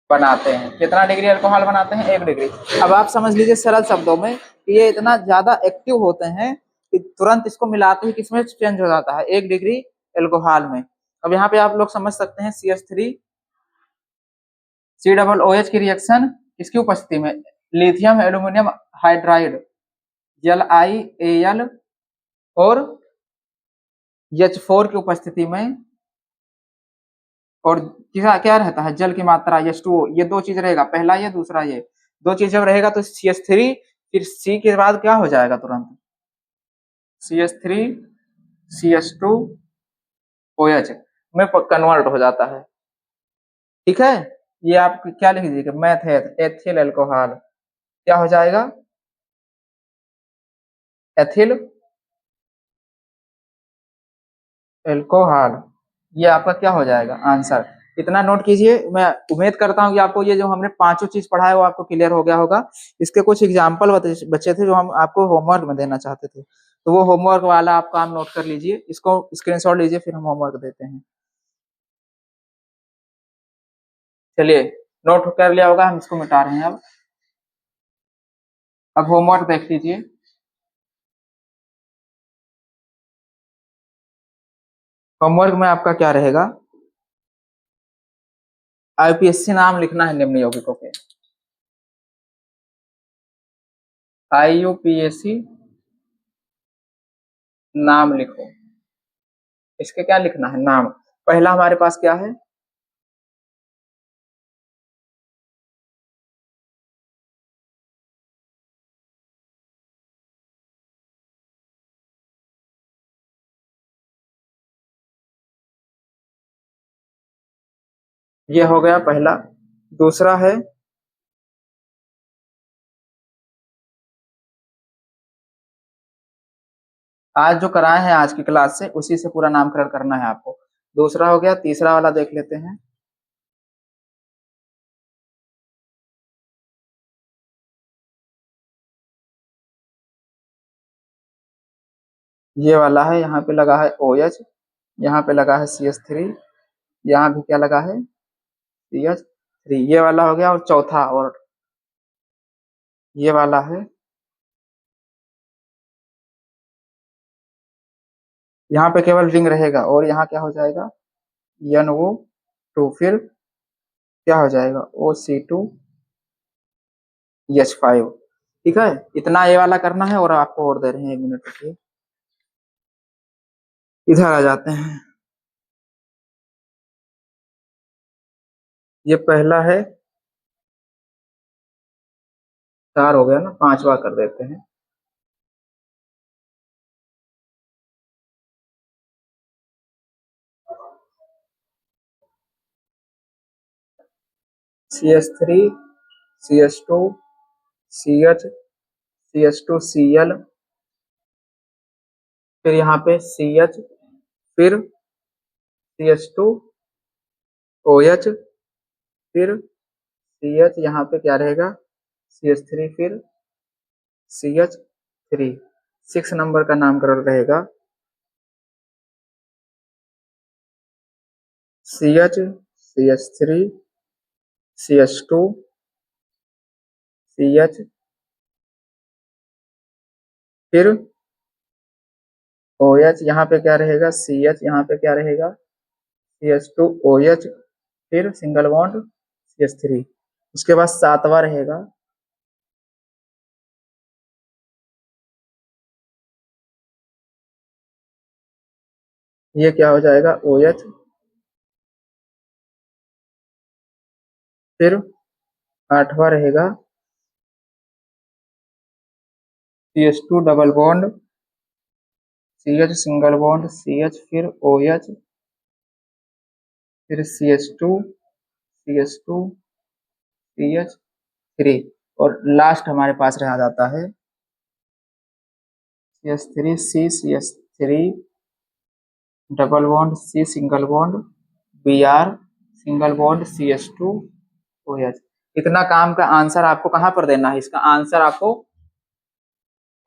बनाते हैं। कितना डिग्री अल्कोहल बनाते हैं? 1 डिग्री। अब आप समझ लीजिए सरल शब्दों में कि ये इतना ज्यादा एक्टिव होते हैं कि तुरंत इसको मिलाते ही किसमें चेंज हो जाता है? 1 डिग्री एल्कोहल में। अब यहाँ पे आप लोग समझ सकते हैं CH3 COOH की रिएक्शन किसकी उपस्थिति में? लिथियम एल्यूमिनियम हाइड्राइड LiAl और H4 की उपस्थिति में, और क्या क्या रहता है? जल की मात्रा H2O। ये दो चीज रहेगा, पहला ये दूसरा ये, दो चीज जब रहेगा तो CH3, फिर C के बाद क्या हो जाएगा? तुरंत CH3 CH2OH में कन्वर्ट हो जाता है। ठीक है, ये आप क्या लिख दीजिएगा? मैथ है एथिल एल्कोहल क्या हो जाएगा? Ethyl alcohol. ये आपका क्या हो जाएगा आंसर? इतना नोट कीजिए। मैं उम्मीद करता हूँ कि आपको ये जो हमने पांचों चीज पढ़ा है वो आपको क्लियर हो गया होगा। इसके कुछ एग्जाम्पल बचे थे जो हम आपको होमवर्क में देना चाहते थे, तो वो होमवर्क वाला आप काम नोट कर लीजिए, इसको स्क्रीनशॉट लीजिए, फिर हम होमवर्क देते हैं। चलिए, नोट कर लिया होगा, हम इसको मिटा रहे हैं। अब होमवर्क देख लीजिए। होमवर्क में आपका क्या रहेगा? IUPAC नाम लिखना है निम्न यौगिकों के। IUPAC नाम लिखो। इसके क्या लिखना है? नाम। पहला हमारे पास क्या है? ये हो गया पहला। दूसरा है आज जो कराए हैं आज की क्लास से उसी से पूरा नामकरण करना है आपको। दूसरा हो गया, तीसरा वाला देख लेते हैं। ये वाला है, यहाँ पे लगा है OH, यहाँ पे लगा है CH3, यहाँ भी क्या लगा है CH3। ये वाला हो गया। और चौथा और ये वाला है, यहाँ पे केवल रिंग रहेगा और यहाँ क्या हो जाएगा NO2, फिर क्या हो जाएगा OC2H5। ठीक है, इतना ये वाला करना है। और आपको और दे रहे हैं 1 मिनट रुकिए, इधर आ जाते हैं। ये पहला है, 4 हो गया ना, 5वां कर देते हैं। CH3 CH2 CH CH2Cl, फिर यहाँ पे CH, फिर CH2OH, फिर CH, यहाँ पे क्या रहेगा CH3, फिर CH3। 6 नंबर का नामकरण रहेगा CH CH3 CH2 CH, फिर OH, यहाँ पे क्या रहेगा CH, यहाँ पे क्या रहेगा CH2OH, फिर सिंगल बॉन्ड CH3। उसके बाद 7वां रहेगा ये क्या हो जाएगा OH, फिर 8वां रहेगा CH2 double bond CH single bond CH, फिर OH, फिर CH2 CH3। और लास्ट हमारे पास रह जाता है CH3 CH3 double bond C single bond Br single bond CH2OH। इतना काम का आंसर आपको कहाँ पर देना है, इसका आंसर आपको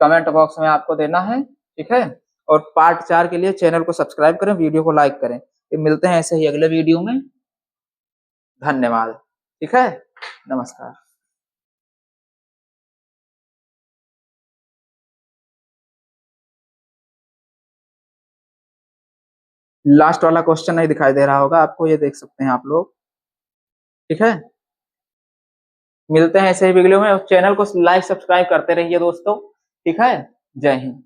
कमेंट बॉक्स में आपको देना है। ठीक है, और पार्ट 4 के लिए चैनल को सब्सक्राइब करें, वीडियो को लाइक करें। फिर मिलते हैं ऐसे ही अगले वीडियो में। धन्यवाद। ठीक है, नमस्कार। लास्ट वाला क्वेश्चन नहीं दिखाई दे रहा होगा आपको, ये देख सकते हैं आप लोग। ठीक है, मिलते हैं ऐसे ही वीडियो में। चैनल को लाइक सब्सक्राइब करते रहिए दोस्तों। ठीक है, जय हिंद।